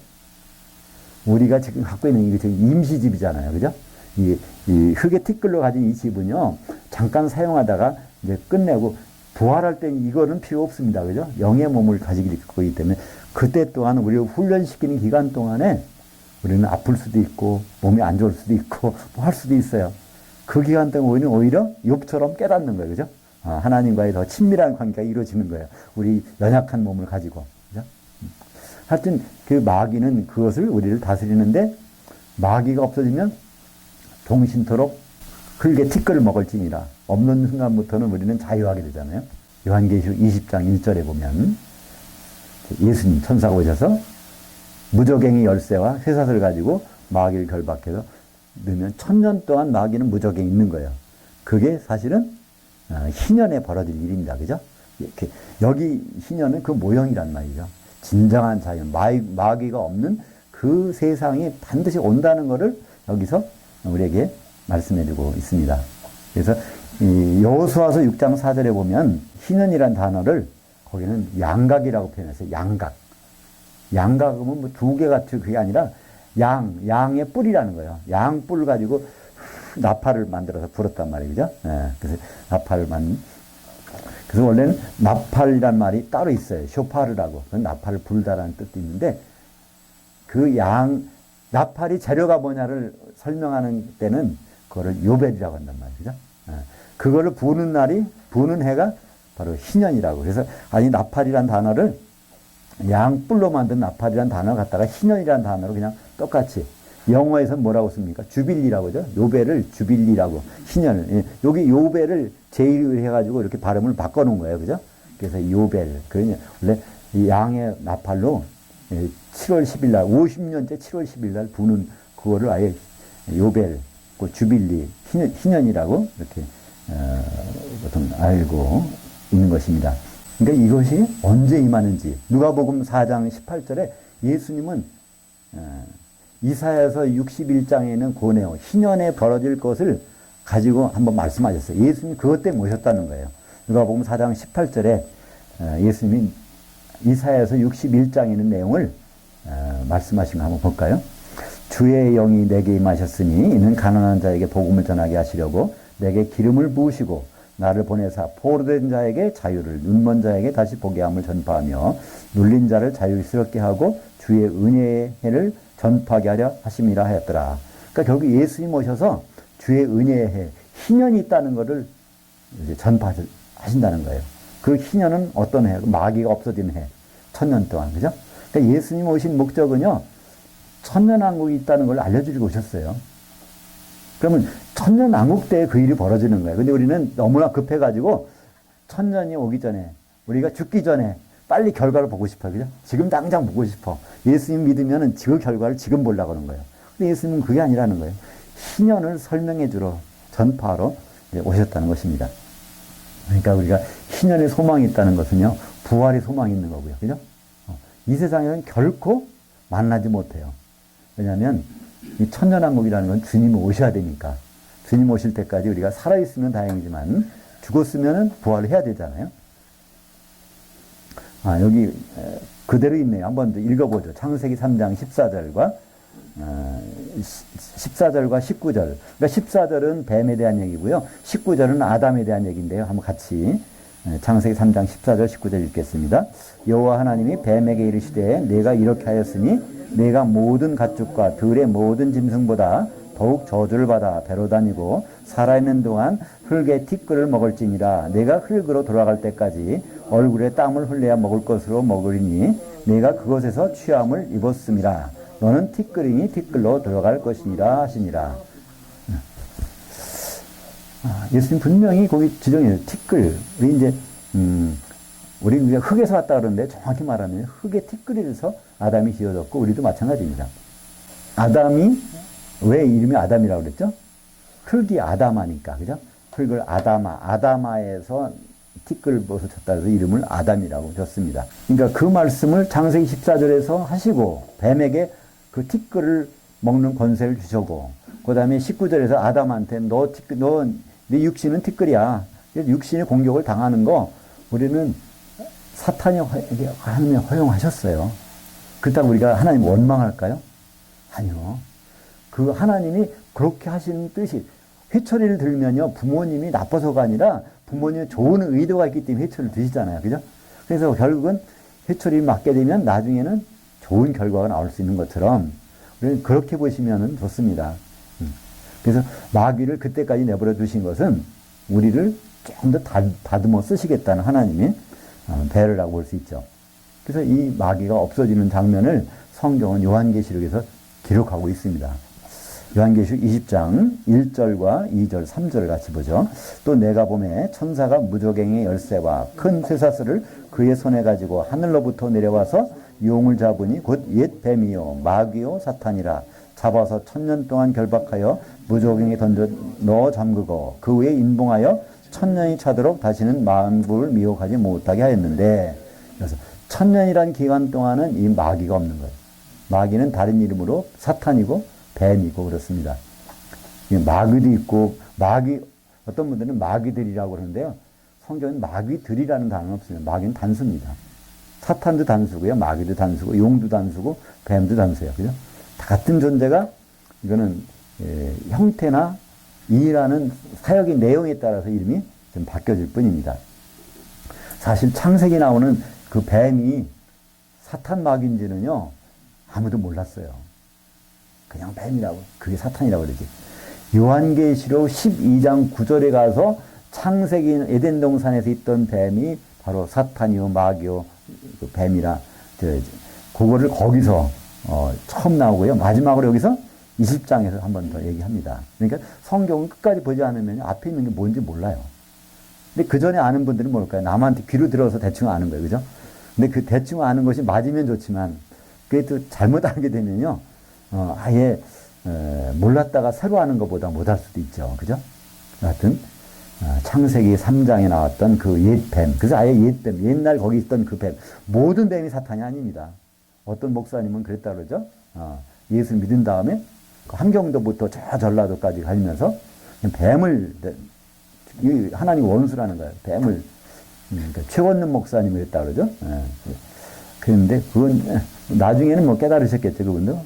우리가 지금 갖고 있는 이게 지금 임시집이잖아요. 그죠? 이 흙의 티끌로 가진 이 집은요, 잠깐 사용하다가 이제 끝내고 부활할 땐 이거는 필요 없습니다. 그죠? 영의 몸을 가지기 때문에 그때 동안 우리를 훈련시키는 기간 동안에 우리는 아플 수도 있고 몸이 안 좋을 수도 있고 뭐 할 수도 있어요. 그 기간 동안 우리는 오히려 욥처럼 깨닫는 거예요. 그죠? 하나님과의 더 친밀한 관계가 이루어지는 거예요. 우리 연약한 몸을 가지고. 그죠? 하여튼 그 마귀는 그것을 우리를 다스리는데 마귀가 없어지면 동신토록 흙의 티끌을 먹을지니라. 없는 순간부터는 우리는 자유하게 되잖아요. 요한계시록 20장 1절에 보면 예수님 천사가 오셔서 무저갱이 열쇠와 쇠사슬을 가지고 마귀를 결박해서 넣으면 1000년 동안 마귀는 무저갱이 있는 거예요. 그게 사실은 희년에 벌어질 일입니다. 그죠? 이렇게 여기 희년은 그 모형이란 말이죠. 진정한 자유, 마귀가 없는 그 세상이 반드시 온다는 것을 여기서 우리에게 말씀해주고 있습니다. 그래서 여호수아서 6장 4절에 보면 희년이란 단어를 거기는 양각이라고 표현했어요. 양각. 양각은 뭐 두 개 같은 그게 아니라 양의 뿔이라는 거예요. 양뿔 가지고 나팔을 만들어서 불었단 말이죠. 네, 그래서 그래서 원래는 나팔이란 말이 따로 있어요. 쇼파르라고. 나팔을 불다라는 뜻도 있는데 그 나팔이 재료가 뭐냐를 설명하는 때는 그거를 요벨이라고 한단 말이죠. 그거를 부는 해가 바로 희년이라고. 그래서 나팔이란 단어를 양뿔로 만든 나팔이란 단어를 갖다가 희년이란 단어로 그냥 똑같이 영어에서는 뭐라고 씁니까? 주빌리라고 하죠. 요벨을 주빌리라고. 희년을. 여기 요벨을 제의를 해가지고 이렇게 발음을 바꿔놓은 거예요. 그죠? 그래서 요벨. 그러니 원래 이 양의 나팔로 7월 10일 날, 50년째 7월 10일 날 부는 그거를 아예 요벨, 그 주빌리, 희년이라고 이렇게 보통 알고 있는 것입니다. 그러니까 이것이 언제 임하는지 누가복음 4장 18절에 예수님은 이사야서 61장에는 고네요. 희년에 벌어질 것을 가지고 한번 말씀하셨어요. 예수님이 그것 때문에 오셨다는 거예요. 누가복음 4장 18절에 예수님이 이사야서 61장에 있는 내용을 말씀하신 거 한번 볼까요? 주의 영이 내게 임하셨으니 이는 가난한 자에게 복음을 전하게 하시려고 내게 기름을 부으시고 나를 보내사 포로된 자에게 자유를, 눈먼 자에게 다시 보게 함을 전파하며 눌린 자를 자유스럽게 하고 주의 은혜의 해를 전파하게 하려 하심이라 하였더라. 그러니까 결국 예수님 오셔서 주의 은혜의 해, 희년이 있다는 것을 이제 전파하신다는 거예요. 그 희년은 어떤 해? 마귀가 없어진 해. 1000년 동안. 그죠? 그러니까 예수님 오신 목적은요, 천년왕국이 있다는 걸 알려주고 오셨어요. 그러면 천년왕국 때에 그 일이 벌어지는 거예요. 근데 우리는 너무나 급해가지고 천년이 오기 전에, 우리가 죽기 전에 빨리 결과를 보고 싶어요. 그죠? 지금 당장 보고 싶어. 예수님 믿으면은 그 결과를 지금 보려고 하는 거예요. 근데 예수님은 그게 아니라는 거예요. 희년을 설명해 주러, 전파하러 오셨다는 것입니다. 그러니까 우리가 희년의 소망이 있다는 것은요, 부활의 소망이 있는 거고요. 그죠? 이 세상에는 결코 만나지 못해요. 왜냐하면 이 천년왕국이라는 건 주님이 오셔야 되니까. 주님 오실 때까지 우리가 살아있으면 다행이지만 죽었으면 부활을 해야 되잖아요. 여기 그대로 있네요. 한번 더 읽어보죠. 창세기 3장 14절과 19절. 그러니까 14절은 뱀에 대한 얘기고요. 19절은 아담에 대한 얘기인데요. 한번 같이 창세기 3장 14절 19절 읽겠습니다. 여호와 하나님이 뱀에게 이르시되 내가 이렇게 하였으니 내가 모든 가축과 들의 모든 짐승보다 더욱 저주를 받아 배로 다니고 살아있는 동안 흙의 티끌을 먹을지니라. 내가 흙으로 돌아갈 때까지 얼굴에 땀을 흘려야 먹을 것으로 먹으리니 내가 그것에서 취함을 입었음이라. 너는 티끌이니 티끌로 돌아갈 것이니라 하시니라. 예수님 분명히 거기 지정해요. 티끌. 우리가 흙에서 왔다 그러는데 정확히 말하면 흙의 티끌에서 아담이 지어졌고 우리도 마찬가지입니다. 아담이 왜 이름이 아담이라고 그랬죠? 흙이 아담하니까, 그죠? 흙을 아담아에서 티끌벗을 쳤다 해서 이름을 아담이라고 줬습니다. 그러니까 그 말씀을 창세기 14절에서 하시고 뱀에게 그 티끌을 먹는 권세를 주셨고, 그 다음에 19절에서 아담한테 네 육신은 티끌이야. 육신의 공격을 당하는 거 우리는 사탄이 하나님이 허용하셨어요. 그렇다고 우리가 하나님 원망할까요? 아니요. 그 하나님이 그렇게 하시는 뜻이, 회초리를 들면요, 부모님이 나빠서가 아니라 부모님의 좋은 의도가 있기 때문에 회초리를 드시잖아요. 그죠? 그래서 결국은 회초리를 맞게 되면 나중에는 좋은 결과가 나올 수 있는 것처럼 우리는 그렇게 보시면 좋습니다. 그래서 마귀를 그때까지 내버려 두신 것은 우리를 조금 더 다듬어 쓰시겠다는 하나님의 배려라고 볼 수 있죠. 그래서 이 마귀가 없어지는 장면을 성경은 요한계시록에서 기록하고 있습니다. 요한계시록 20장 1절과 2절, 3절을 같이 보죠. 또 내가 보매 천사가 무저갱의 열쇠와 큰 쇠사슬을 그의 손에 가지고 하늘로부터 내려와서 용을 잡으니 곧 옛 뱀이요 마귀요 사탄이라. 잡아서 1000년 동안 결박하여 무저갱에 던져 넣어 잠그고 그 후에 인봉하여 1000년이 차도록 다시는 만국을 미혹하지 못하게 하였는데, 그래서 1000년이란 기간 동안은 이 마귀가 없는 거예요. 마귀는 다른 이름으로 사탄이고 뱀이고 그렇습니다. 마귀도 있고, 어떤 분들은 마귀들이라고 그러는데요. 성경은 마귀들이라는 단어는 없습니다. 마귀는 단수입니다. 사탄도 단수고요. 마귀도 단수고, 용도 단수고, 뱀도 단수예요. 그죠? 다 같은 존재가, 이거는, 형태나 일하는 사역의 내용에 따라서 이름이 좀 바뀌어질 뿐입니다. 사실 창세기 나오는 그 뱀이 사탄 마귀인지는요, 아무도 몰랐어요. 그냥 뱀이라고. 그게 사탄이라고 그러지. 요한계시록 12장 9절에 가서 창세기 에덴 동산에서 있던 뱀이 바로 사탄이요, 마귀요, 그 뱀이라, 그거를 거기서, 처음 나오고요. 마지막으로 여기서 20장에서 한 번 더 얘기합니다. 그러니까 성경은 끝까지 보지 않으면 앞에 있는 게 뭔지 몰라요. 근데 그 전에 아는 분들은 뭘까요? 남한테 귀로 들어서 대충 아는 거예요. 그죠? 근데 그 대충 아는 것이 맞으면 좋지만, 그게 또 잘못 알게 되면요, 아예, 몰랐다가 새로 아는 것보다 못할 수도 있죠. 그죠? 하여튼, 창세기 3장에 나왔던 그 옛 뱀. 그래서 아예 옛 뱀. 옛날 거기 있던 그 뱀. 모든 뱀이 사탄이 아닙니다. 어떤 목사님은 그랬다 그러죠? 예수 믿은 다음에 그 함경도부터 저 전라도까지 가면서 뱀을, 하나님 원수라는 거예요. 뱀을, 그러니까 최원능 목사님이 그랬다 그러죠? 그런데 그건 나중에는 뭐 깨달으셨겠죠, 그분도.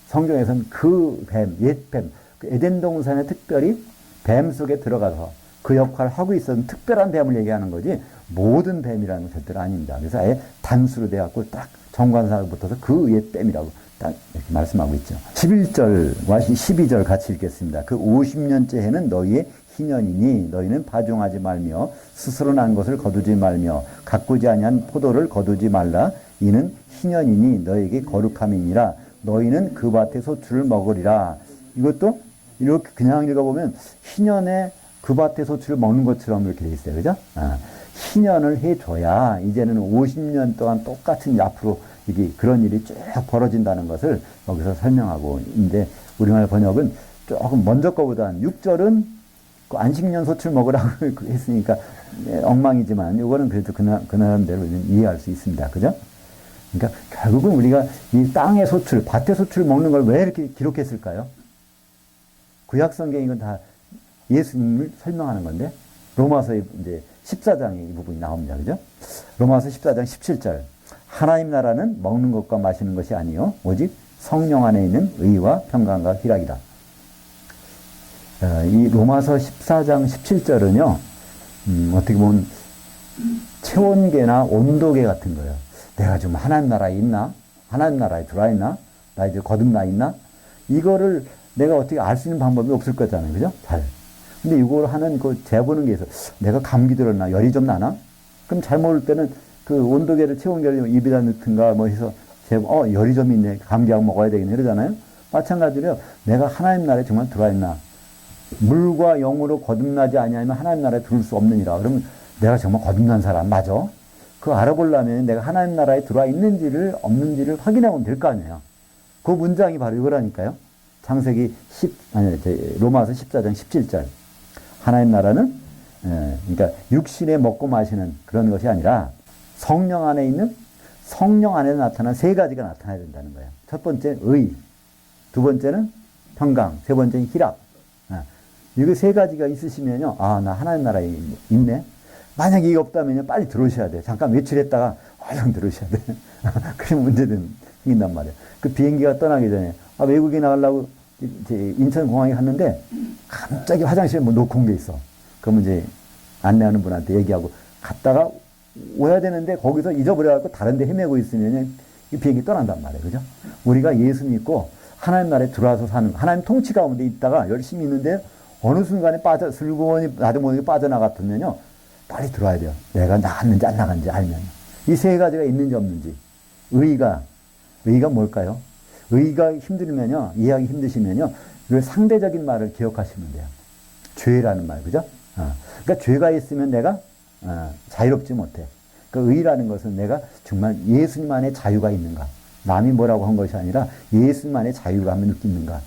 성경에서는 그 뱀, 옛 뱀, 그 에덴 동산에 특별히 뱀 속에 들어가서 그 역할을 하고 있었던 특별한 뱀을 얘기하는 거지 모든 뱀이라는 건 절대로 아닙니다. 그래서 아예 단수로 돼갖고 딱 정관사를 붙어서 그 옛 뱀이라고 딱 이렇게 말씀하고 있죠. 11절과 12절 같이 읽겠습니다. 그 50년째 해는 너희의 희년이니 너희는 파종하지 말며 스스로 난 것을 거두지 말며 가꾸지 아니한 포도를 거두지 말라. 이는 희년이니 너희에게 거룩함이니라. 너희는 그 밭의 소출을 먹으리라. 이것도 이렇게 그냥 읽어보면 희년에 그 밭의 소출을 먹는 것처럼 이렇게 돼 있어요. 그죠? 희년을 해줘야 이제는 50년 동안 똑같은 앞으로 이게 그런 일이 쭉 벌어진다는 것을 여기서 설명하고 있는데, 우리나라 번역은 조금 먼저 거보단 6절은 그 안식년 소출 먹으라고 했으니까 엉망이지만 이거는 그래도 그 나름대로 이해할 수 있습니다. 그죠? 그러니까 결국은 우리가 이 땅의 소출, 밭의 소출을 먹는 걸 왜 이렇게 기록했을까요? 구약 성경 이건 다 예수님을 설명하는 건데, 로마서 이제 14장에 이 부분이 나옵니다. 그죠? 로마서 14장 17절. 하나님 나라는 먹는 것과 마시는 것이 아니요 오직 성령 안에 있는 의와 평강과 희락이다. 이 로마서 14장 17절은요, 어떻게 보면 체온계나 온도계 같은 거예요. 내가 좀 하나님 나라에 있나? 하나님 나라에 들어와 있나? 나 이제 거듭나 있나? 이거를 내가 어떻게 알 수 있는 방법이 없을 거잖아요. 그죠? 잘. 근데 이걸 하는 그 재보는 게 있어. 내가 감기 들었나? 열이 좀 나나? 그럼 잘 모를 때는 그 온도계를, 체온계를 입에다 넣든가 뭐 해서 열이 좀 있네. 감기약 먹어야 되겠네. 이러잖아요. 마찬가지로 내가 하나님 나라에 정말 들어와 있나? 물과 영으로 거듭나지 아니하면 하나님 나라에 들어올 수 없느니라. 그러면 내가 정말 거듭난 사람 맞아? 그거 알아보려면 내가 하나님 나라에 들어와 있는지를 없는지를 확인하면 될 거 아니에요. 그 문장이 바로 이거라니까요. 창세기 로마서 14장 17절. 하나님 나라는 그러니까 육신에 먹고 마시는 그런 것이 아니라 성령 안에 있는, 성령 안에 나타난 세 가지가 나타나야 된다는 거예요. 첫 번째 의, 두 번째는 평강, 세 번째는 희락. 이거 세 가지가 있으시면요, 나 하나님 나라에 있네. 만약에 이게 없다면요, 빨리 들어오셔야 돼요. 잠깐 외출했다가 얼른 들어오셔야 돼요. 그럼 문제는 생긴단 말이에요. 그 비행기가 떠나기 전에 외국에 나가려고 이제 인천공항에 갔는데 갑자기 화장실에 뭐 놓고 온 게 있어. 그러면 이제 안내하는 분한테 얘기하고 갔다가 오야 되는데 거기서 잊어버려갖고 다른 데 헤매고 있으면 이 비행기 떠난단 말이에요. 그죠? 우리가 예수 믿고 하나님 나라에 들어와서 사는, 하나님 통치 가운데 있다가 열심히 있는데 어느 순간에 슬그머니 나도 모르게 빠져나갔으면요, 빨리 들어와야 돼요. 내가 나갔는지 안 나갔는지 알면. 이 세 가지가 있는지 없는지. 의가 뭘까요? 의가 힘들면요, 이해하기 힘드시면요, 그 상대적인 말을 기억하시면 돼요. 죄라는 말, 그죠? 그러니까 죄가 있으면 내가 자유롭지 못해. 그 의라는 것은 내가 정말 예수님 안에 자유가 있는가. 남이 뭐라고 한 것이 아니라 예수님 안에 자유감을 느끼는가.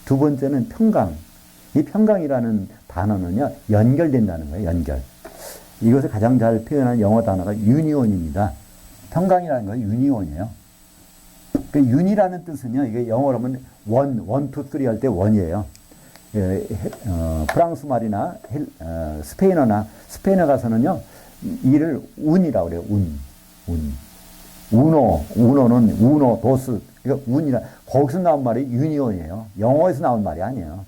두 번째는 평강. 이 평강이라는 단어는요, 연결된다는 거예요, 연결. 이것을 가장 잘 표현한 영어 단어가 유니온입니다. 평강이라는 건 유니온이에요. 그 윤이라는 뜻은요, 이게 영어로 하면 원, 투, 쓰리 할 때 원이에요. 프랑스 말이나 스페인어 가서는요, 이를 운이라고 그래요, 운. 우노는 우노, 도스. 그러니까 운이라, 거기서 나온 말이 유니온이에요. 영어에서 나온 말이 아니에요.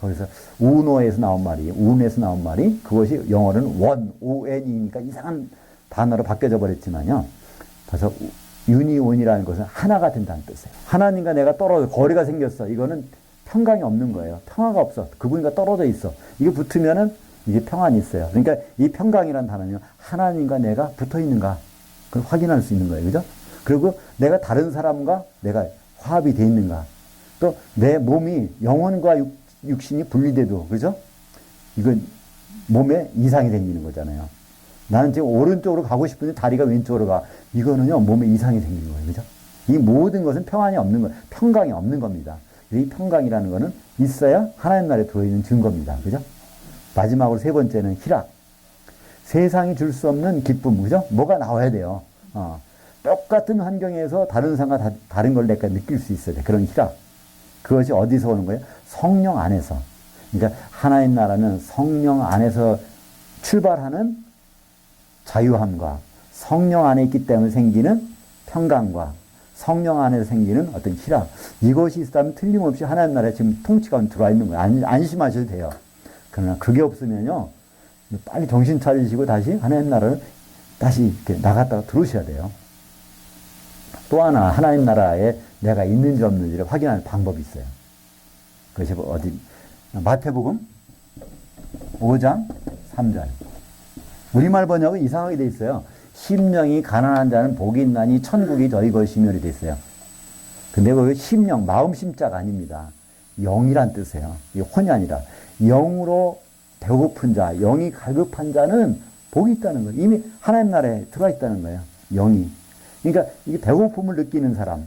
거기서 우노에서 나온 말이, 운에서 나온 말이, 그것이 영어로는 원, ON이니까 이상한 단어로 바뀌어져 버렸지만요. 그래서 유니온이라는 것은 하나가 된다는 뜻이에요. 하나님과 내가 떨어져, 거리가 생겼어. 이거는 평강이 없는 거예요. 평화가 없어. 그분과 떨어져 있어. 이게 붙으면은 이게 평안이 있어요. 그러니까 이 평강이라는 단어는 하나님과 내가 붙어 있는가, 그걸 확인할 수 있는 거예요. 그죠? 그리고 내가 다른 사람과 내가 화합이 돼 있는가. 또 내 몸이 영혼과 육신이 분리돼도, 그죠? 이건 몸에 이상이 생기는 거잖아요. 나는 지금 오른쪽으로 가고 싶은데 다리가 왼쪽으로 가. 이거는요, 몸에 이상이 생기는 거예요. 그죠? 이 모든 것은 평안이 없는 거예요. 평강이 없는 겁니다. 이 평강이라는 거는 있어야 하나님 나라에 들어있는 증거입니다. 그죠? 마지막으로 세 번째는 희락. 세상이 줄 수 없는 기쁨. 그죠? 뭐가 나와야 돼요. 똑같은 환경에서 다른 사람과 다른 걸 내가 느낄 수 있어야 돼. 그런 희락. 그것이 어디서 오는 거예요? 성령 안에서. 그러니까 하나님 나라는 성령 안에서 출발하는 자유함과 성령 안에 있기 때문에 생기는 평강과 성령 안에서 생기는 어떤 희락. 이것이 있다면 틀림없이 하나님 나라에 지금 통치가 들어와 있는 거예요. 안심하셔도 돼요. 그러나 그게 없으면요, 빨리 정신 차리시고 다시 하나님 나라를 다시 이렇게 나갔다가 들어오셔야 돼요. 또 하나 하나님 나라에 내가 있는지 없는지를 확인하는 방법이 있어요. 그것이 어디? 마태복음 5장 3절. 우리말 번역은 이상하게 돼 있어요. 심령이 가난한 자는 복이 있나니 천국이 저희 것이며 이렇게 돼 있어요. 근데 그 심령, 마음 심자가 아닙니다. 영이란 뜻이에요. 이 혼이 아니라 영으로 배고픈 자, 영이 갈급한 자는 복이 있다는 거예요. 이미 하나님 나라에 들어와 있다는 거예요. 영이. 그러니까 이게 배고픔을 느끼는 사람,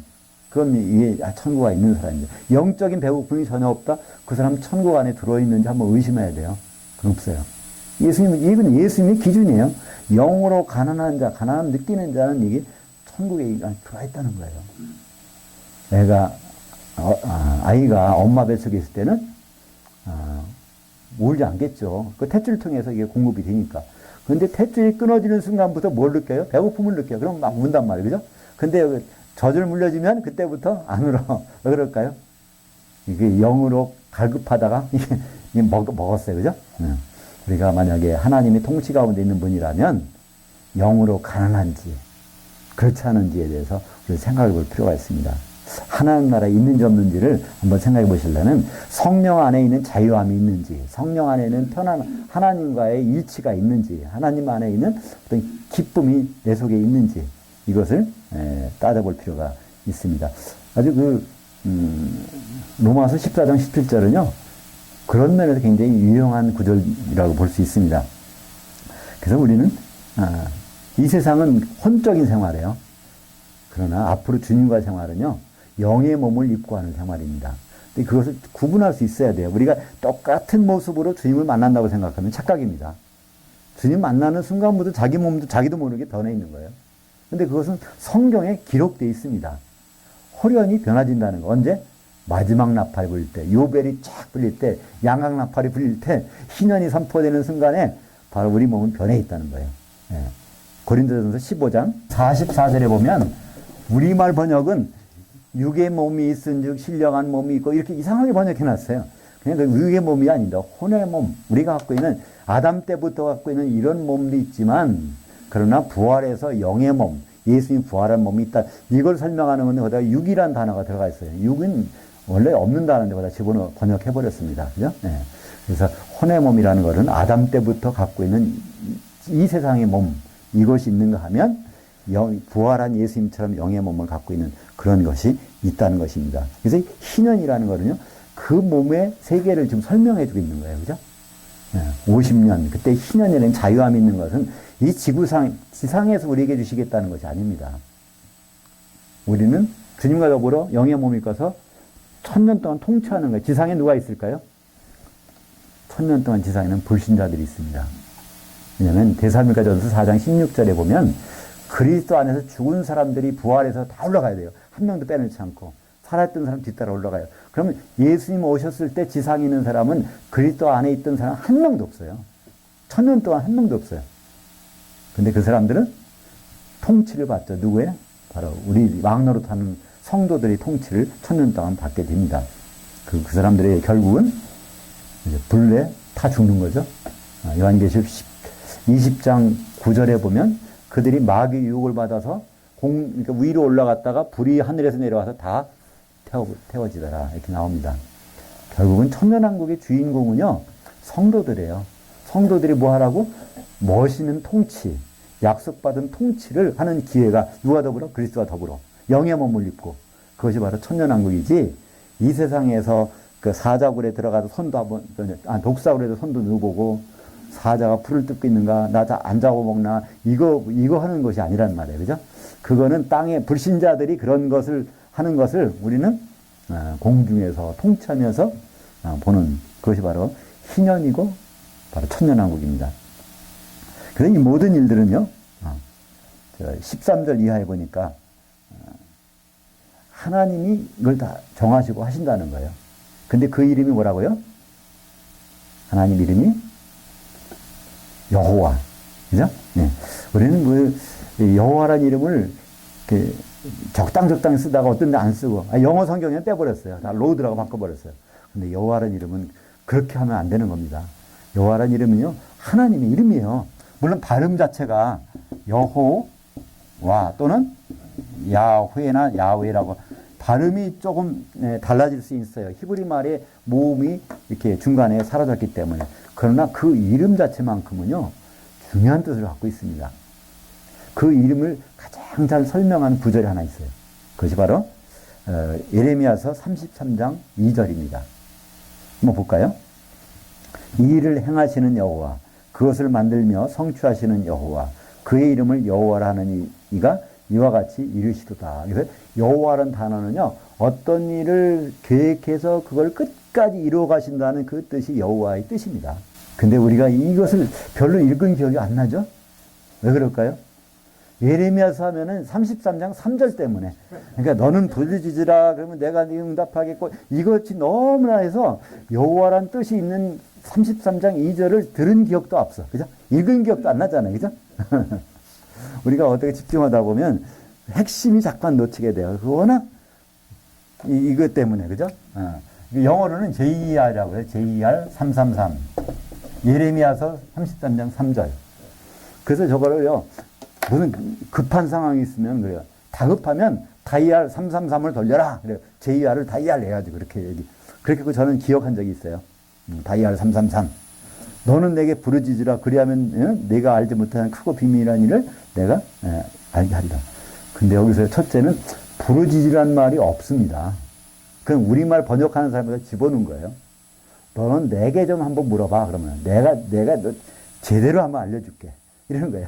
그건 이게 천국에 있는 사람입니다. 영적인 배고픔이 전혀 없다? 그 사람 천국 안에 들어있는지 한번 의심해야 돼요. 그건 없어요. 이건 예수님의 기준이에요. 영으로 가난한 자, 가난함 느끼는 자는 이게 천국에 들어와 있다는 거예요. 아이가 엄마 뱃속에 있을 때는, 울지 않겠죠. 그 탯줄을 통해서 이게 공급이 되니까. 근데 탯줄이 끊어지는 순간부터 뭘 느껴요? 배고픔을 느껴요. 그럼 막 운단 말이에요. 그죠? 근데 젖을 물려주면 그때부터 안 울어. 왜 그럴까요? 이게 영으로 갈급하다가 이게 먹었어요. 그죠? 우리가 만약에 하나님이 통치 가운데 있는 분이라면 영으로 가난한지 그렇지 않은지에 대해서 우리 생각해 볼 필요가 있습니다. 하나님 나라에 있는지 없는지를 한번 생각해 보시려면 성령 안에 있는 자유함이 있는지, 성령 안에 있는 편안, 하나님과의 일치가 있는지, 하나님 안에 있는 어떤 기쁨이 내 속에 있는지 이것을 따져볼 필요가 있습니다. 아주 로마서 14장 17절은요 그런 면에서 굉장히 유용한 구절이라고 볼 수 있습니다. 그래서 우리는 이 세상은 혼적인 생활이에요. 그러나 앞으로 주님과의 생활은요 영의 몸을 입고 하는 생활입니다. 근데 그것을 구분할 수 있어야 돼요. 우리가 똑같은 모습으로 주님을 만난다고 생각하면 착각입니다. 주님 만나는 순간부터 자기 몸도 자기도 모르게 변해 있는 거예요. 근데 그것은 성경에 기록되어 있습니다. 홀연히 변화진다는 거. 언제? 마지막 나팔이 불릴 때, 요벨이 쫙 불릴 때, 양각 나팔이 불릴 때, 희년이 선포되는 순간에 바로 우리 몸은 변해 있다는 거예요. 예. 고린도전서 15장 44절에 보면 우리말 번역은 육의 몸이 있은즉 신령한 몸이 있고 이렇게 이상하게 번역해 놨어요. 그냥 그 육의 몸이 아니다. 혼의 몸. 우리가 갖고 있는 아담 때부터 갖고 있는 이런 몸도 있지만 그러나 부활해서 영의 몸, 예수님 부활한 몸이 있다. 이걸 설명하는 건데 거기다 육이란 단어가 들어가 있어요. 육은 원래 없는 단어인데 거기다 집어넣어 번역해 버렸습니다. 그죠? 네. 그래서 혼의 몸이라는 것은 아담 때부터 갖고 있는 이 세상의 몸, 이것이 있는가 하면 부활한 예수님처럼 영의 몸을 갖고 있는 그런 것이 있다는 것입니다. 그래서 희년이라는 것은요, 그 몸의 세계를 지금 설명해 주고 있는 거예요. 그죠? 50년, 그때 희년이라는 자유함이 있는 것은 이 지상에서 우리에게 주시겠다는 것이 아닙니다. 우리는 주님과 더불어 영의 몸을 입고서 1000년 동안 통치하는 거예요. 지상에 누가 있을까요? 1000년 동안 지상에는 불신자들이 있습니다. 왜냐하면 데살로니가전서 4장 16절에 보면 그리스도 안에서 죽은 사람들이 부활해서 다 올라가야 돼요. 한 명도 빼놓지 않고. 살아있던 사람 뒤따라 올라가요. 그러면 예수님 오셨을 때 지상에 있는 사람은 그리스도 안에 있던 사람 한 명도 없어요. 1000년 동안 한 명도 없어요. 근데 그 사람들은 통치를 받죠. 누구의? 바로 우리 왕노릇하는 성도들이 통치를 1000년 동안 받게 됩니다. 그 사람들의 결국은 이제 불에 타 죽는 거죠. 요한계시록 20장 9절에 보면 그들이 마귀의 유혹을 받아서 그러니까 위로 올라갔다가 불이 하늘에서 내려와서 다 태워지더라. 이렇게 나옵니다. 결국은 천년왕국의 주인공은요, 성도들이에요. 성도들이 뭐 하라고? 멋있는 통치, 약속받은 통치를 하는 기회가 누가 더불어? 그리스도와 더불어. 영의 몸을 입고. 그것이 바로 천년왕국이지, 이 세상에서 그 사자굴에 들어가서 손도 한번, 독사굴에도 손도 넣어보고, 사자가 풀을 뜯고 있는가, 나 안 자고 먹나, 이거 하는 것이 아니란 말이에요. 그죠? 그거는 땅에 불신자들이 그런 것을 하는 것을 우리는 공중에서 통치하면서 보는 그것이 바로 희년이고 바로 천년왕국입니다. 그래서 이 모든 일들은요, 13절 이하에 보니까 하나님이 이걸 다 정하시고 하신다는 거예요. 근데 그 이름이 뭐라고요? 하나님 이름이 여호와. 그죠? 예. 우리는 여호와라는 이름을 적당히 쓰다가 어떤 데 안 쓰고, 영어 성경에 빼버렸어요. 다 로드라고 바꿔버렸어요. 근데 여호와라는 이름은 그렇게 하면 안 되는 겁니다. 여호와라는 이름은요, 하나님의 이름이에요. 물론 발음 자체가 여호와 또는 야훼나 야훼라고 발음이 조금 달라질 수 있어요. 히브리 말의 모음이 이렇게 중간에 사라졌기 때문에. 그러나 그 이름 자체만큼은요, 중요한 뜻을 갖고 있습니다. 그 이름을 가장 잘 설명한 구절이 하나 있어요. 그것이 바로 예레미야서 33장 2절입니다. 한번 볼까요? 이 일을 행하시는 여호와, 그것을 만들며 성취하시는 여호와, 그의 이름을 여호와라 하는 이가 이와 같이 이르시도다. 그래서 여호와라는 단어는요, 어떤 일을 계획해서 그걸 끝까지 이루어 가신다는 그 뜻이 여호와의 뜻입니다. 근데 우리가 이것을 별로 읽은 기억이 안 나죠? 왜 그럴까요? 예레미야서 하면은 33장 3절 때문에. 그러니까 너는 부르짖으라 그러면 내가 네 응답하겠고, 이것이 너무나 해서 여호와란 뜻이 있는 33장 2절을 들은 기억도 없어. 그죠? 읽은 기억도 안 나잖아요. 그죠? 우리가 어떻게 집중하다 보면 핵심이 자꾸만 놓치게 돼요. 그 워낙 이것 때문에. 그죠? 영어로는 JER이라고 해요. JER 333. 예레미야서 33장 3절. 그래서 저거를요, 무슨 급한 상황이 있으면 그래요. 다급하면 다이알 333을 돌려라. 그래요. JR을 다이알 해야지. 그렇게 저는 기억한 적이 있어요. 다이알 333. 너는 내게 부르짖으라. 그리하면 내가 알지 못하는 크고 비밀한 일을 내가 알게 하리라. 근데 여기서 첫째는 부르짖으란 말이 없습니다. 그냥 우리말 번역하는 사람에서 집어넣은 거예요. 너는 내게 좀 한번 물어봐. 그러면 내가 너 제대로 한번 알려줄게. 이러는 거예요.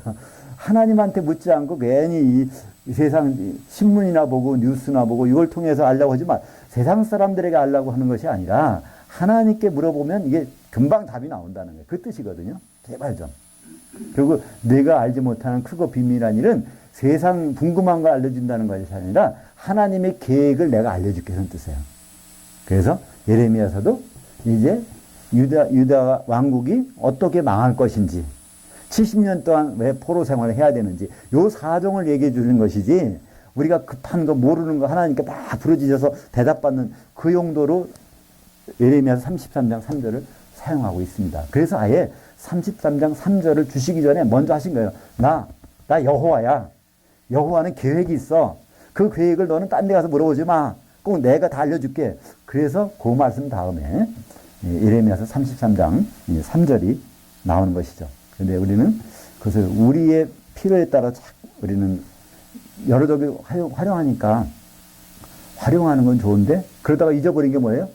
하나님한테 묻지 않고 괜히 이 세상 신문이나 보고 뉴스나 보고 이걸 통해서 알려고 하지 마. 세상 사람들에게 알려고 하는 것이 아니라 하나님께 물어보면 이게 금방 답이 나온다는 거예요. 그 뜻이거든요. 제발 좀. 그리고 내가 알지 못하는 크고 비밀한 일은 세상 궁금한 걸 알려준다는 것이 아니라 하나님의 계획을 내가 알려줄게 하는 뜻이에요. 그래서 예레미야서도 이제 유다 왕국이 어떻게 망할 것인지 70년 동안 왜 포로 생활을 해야 되는지 요 사정을 얘기해 주는 것이지 우리가 급한 거 모르는 거 하나님께 막 부르짖어서 대답받는 그 용도로 예레미야서 33장 3절을 사용하고 있습니다. 그래서 아예 33장 3절을 주시기 전에 먼저 하신 거예요. 나 여호와야. 여호와는 계획이 있어. 그 계획을 너는 딴 데 가서 물어보지 마. 꼭 내가 다 알려줄게. 그래서 그 말씀 다음에 예레미야서 33장 3절이 나오는 것이죠. 근데 우리는 그것을 우리의 필요에 따라 우리는 여러 적이 활용하니까 활용하는 건 좋은데 그러다가 잊어버린 게 뭐예요?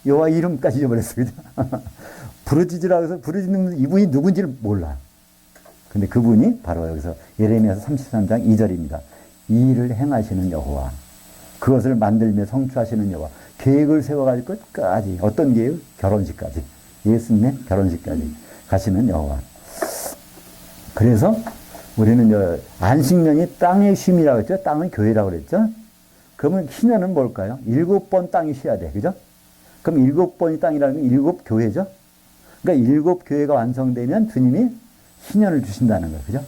여호와 이름까지 잊어버렸어요. 그죠? 부르짖으라고 해서 부르짖는 이분이 누군지를 몰라. 근데 그분이 바로 여기서 예레미야서 33장 2절입니다. 이 일을 행하시는 여호와, 그것을 만들며 성취하시는 여호와, 계획을 세워가지고 끝까지, 어떤 계획? 결혼식까지, 예수님의 결혼식까지 가시는 여호와. 그래서 우리는 안식년이 땅의 쉼이라고 했죠. 땅은 교회라고 그랬죠. 그러면 희년은 뭘까요? 7번 땅이 쉬어야 돼. 그죠? 그럼 7번이 땅이라는 건 7교회죠. 그러니까 7교회가 완성되면 주님이 희년을 주신다는 거예요. 그죠?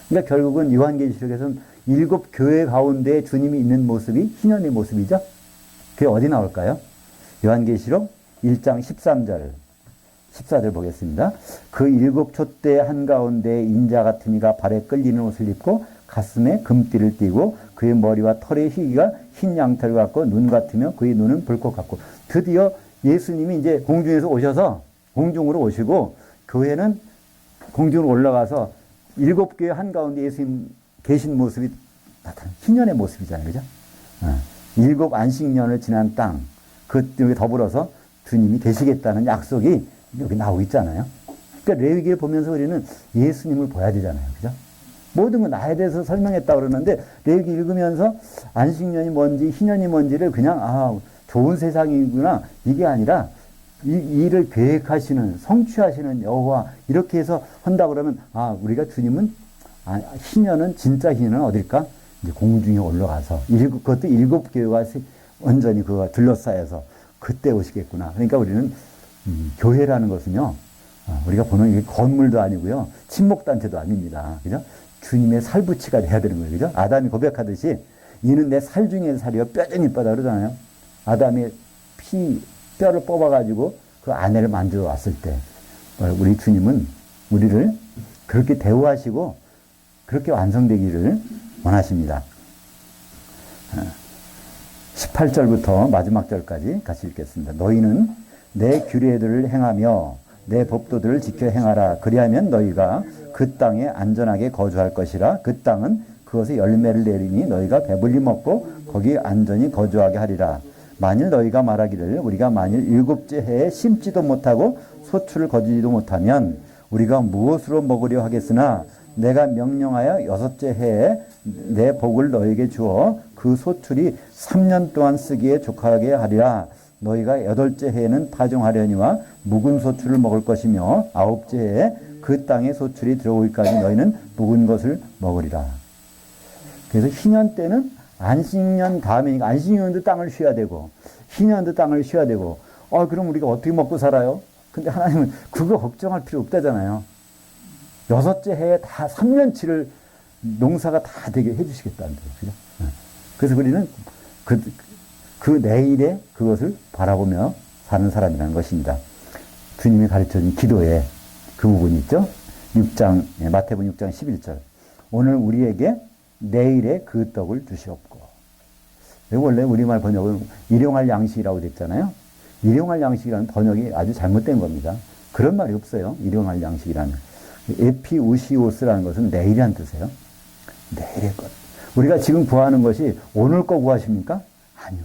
그러니까 결국은 요한계시록에서는 7교회 가운데 주님이 있는 모습이 희년의 모습이죠. 그게 어디 나올까요? 요한계시록 1장 13절. 14절 보겠습니다. 그 7 촛대 한가운데 인자 같은 이가 발에 끌리는 옷을 입고 가슴에 금띠를 띠고 그의 머리와 털의 희기가 흰 양털 같고 눈 같으며 그의 눈은 불꽃 같고 드디어 예수님이 이제 공중에서 오셔서 공중으로 오시고 교회는 공중으로 올라가서 7교회 한가운데 예수님 계신 모습이 나타나는 희년의 모습이잖아요. 그죠? 7 안식년을 지난 땅, 그 여기 더불어서 주님이 계시겠다는 약속이 여기 나오고 있잖아요. 그러니까 레위기를 보면서 우리는 예수님을 봐야 되잖아요. 그죠? 모든 건 나에 대해서 설명했다고 그러는데 레위기 읽으면서 안식년이 뭔지 희년이 뭔지를 그냥 좋은 세상이구나 이게 아니라 이 일을 계획하시는 성취하시는 여호와 이렇게 해서 한다 그러면 우리가 주님은 희년은 진짜 희년은 어딜까? 이제 공중에 올라가서 그것도 7교회가 온전히 그거 둘러싸여서 그때 오시겠구나. 그러니까 우리는 교회라는 것은요, 우리가 보는 이게 건물도 아니고요, 친목단체도 아닙니다. 그죠? 주님의 살붙이가 돼야 되는 거예요. 그죠? 아담이 고백하듯이, 이는 내 살 중에 살이요, 뼈 중에 뼈다 그러잖아요. 아담의 뼈를 뽑아가지고 그 아내를 만들어 왔을 때, 우리 주님은 우리를 그렇게 대우하시고, 그렇게 완성되기를 원하십니다. 18절부터 마지막 절까지 같이 읽겠습니다. 너희는 내 규례들을 행하며 내 법도들을 지켜 행하라. 그리하면 너희가 그 땅에 안전하게 거주할 것이라. 그 땅은 그것에 열매를 내리니 너희가 배불리 먹고 거기 안전히 거주하게 하리라. 만일 너희가 말하기를 우리가 만일 7째 해에 심지도 못하고 소출을 거두지도 못하면 우리가 무엇으로 먹으려 하겠으나 내가 명령하여 6째 해에 내 복을 너희에게 주어 그 소출이 3년 동안 쓰기에 족하게 하리라. 너희가 8째 해에는 파종하려니와 묵은 소출을 먹을 것이며 9째 해에 그 땅에 소출이 들어오기까지 너희는 묵은 것을 먹으리라. 그래서 희년 때는 안식년 다음이니까 안식년도 땅을 쉬어야 되고 희년도 땅을 쉬어야 되고 그럼 우리가 어떻게 먹고 살아요? 근데 하나님은 그거 걱정할 필요 없다잖아요. 6째 해에 다 3년치를 농사가 다 되게 해주시겠다는 거예요. 그죠? 그래서 우리는 그 내일에 그것을 바라보며 사는 사람이라는 것입니다. 주님이 가르쳐준 기도에 그 부분이 있죠. 6장, 마태복음 6장 11절. 오늘 우리에게 내일의 그 떡을 주시옵고. 원래 우리말 번역은 일용할 양식이라고 됐잖아요. 일용할 양식이라는 번역이 아주 잘못된 겁니다. 그런 말이 없어요. 일용할 양식이라는. 에피우시오스라는 것은 내일이란 뜻이에요. 내일의 것. 우리가 지금 구하는 것이 오늘 거 구하십니까? 아니요.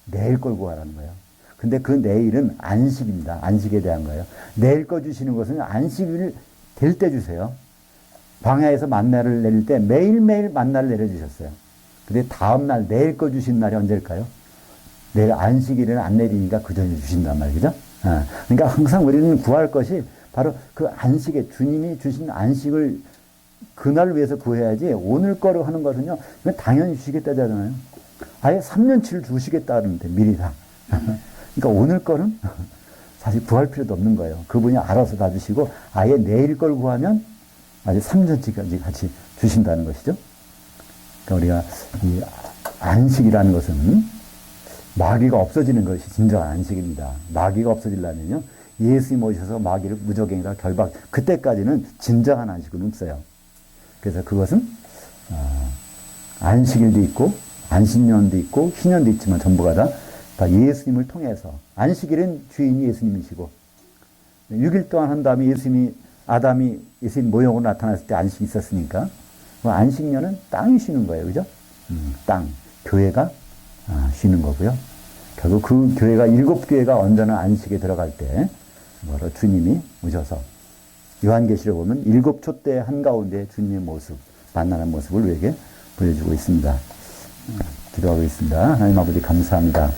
내일 걸 구하라는 거예요. 근데 그 내일은 안식입니다. 안식에 대한 거예요. 내일 거 주시는 것은 안식일 될 때 주세요. 광야에서 만나를 내릴 때 매일매일 만나를 내려주셨어요. 근데 다음날 내일 거 주신 날이 언제일까요? 내일 안식일에는 안 내리니까 그 전에 주신단 말이죠. 그러니까 항상 우리는 구할 것이 바로 그 안식에 주님이 주신 안식을 그날을 위해서 구해야지 오늘 거로 하는 것은요. 당연히 주시겠다잖아요. 아예 3년치를 주시겠다는데 미리 다. 그러니까 오늘 거는 사실 구할 필요도 없는 거예요. 그분이 알아서 다 주시고 아예 내일 걸 구하면 아주 3년치까지 같이 주신다는 것이죠. 그러니까 우리가 이 안식이라는 것은 마귀가 없어지는 것이 진정한 안식입니다. 마귀가 없어지려면요. 예수님 오셔서 마귀를 무적행이라 결박, 그때까지는 진정한 안식은 없어요. 그래서 그것은 안식일도 있고 안식년도 있고 희년도 있지만 전부가 다 예수님을 통해서, 안식일은 주인이 예수님이시고 6일 동안 한 다음에 아담이 예수님 모형으로 나타났을 때 안식이 있었으니까 그 안식년은 땅이 쉬는 거예요. 그죠? 땅, 교회가 쉬는 거고요. 결국 그 교회가 7교회가 온전한 안식에 들어갈 때 바로 주님이 오셔서 요한계시를 보면 7촛대 한가운데 주님의 모습, 만나는 모습을 우리에게 보여주고 있습니다. 기도하고 있습니다. 하나님 아버지 감사합니다.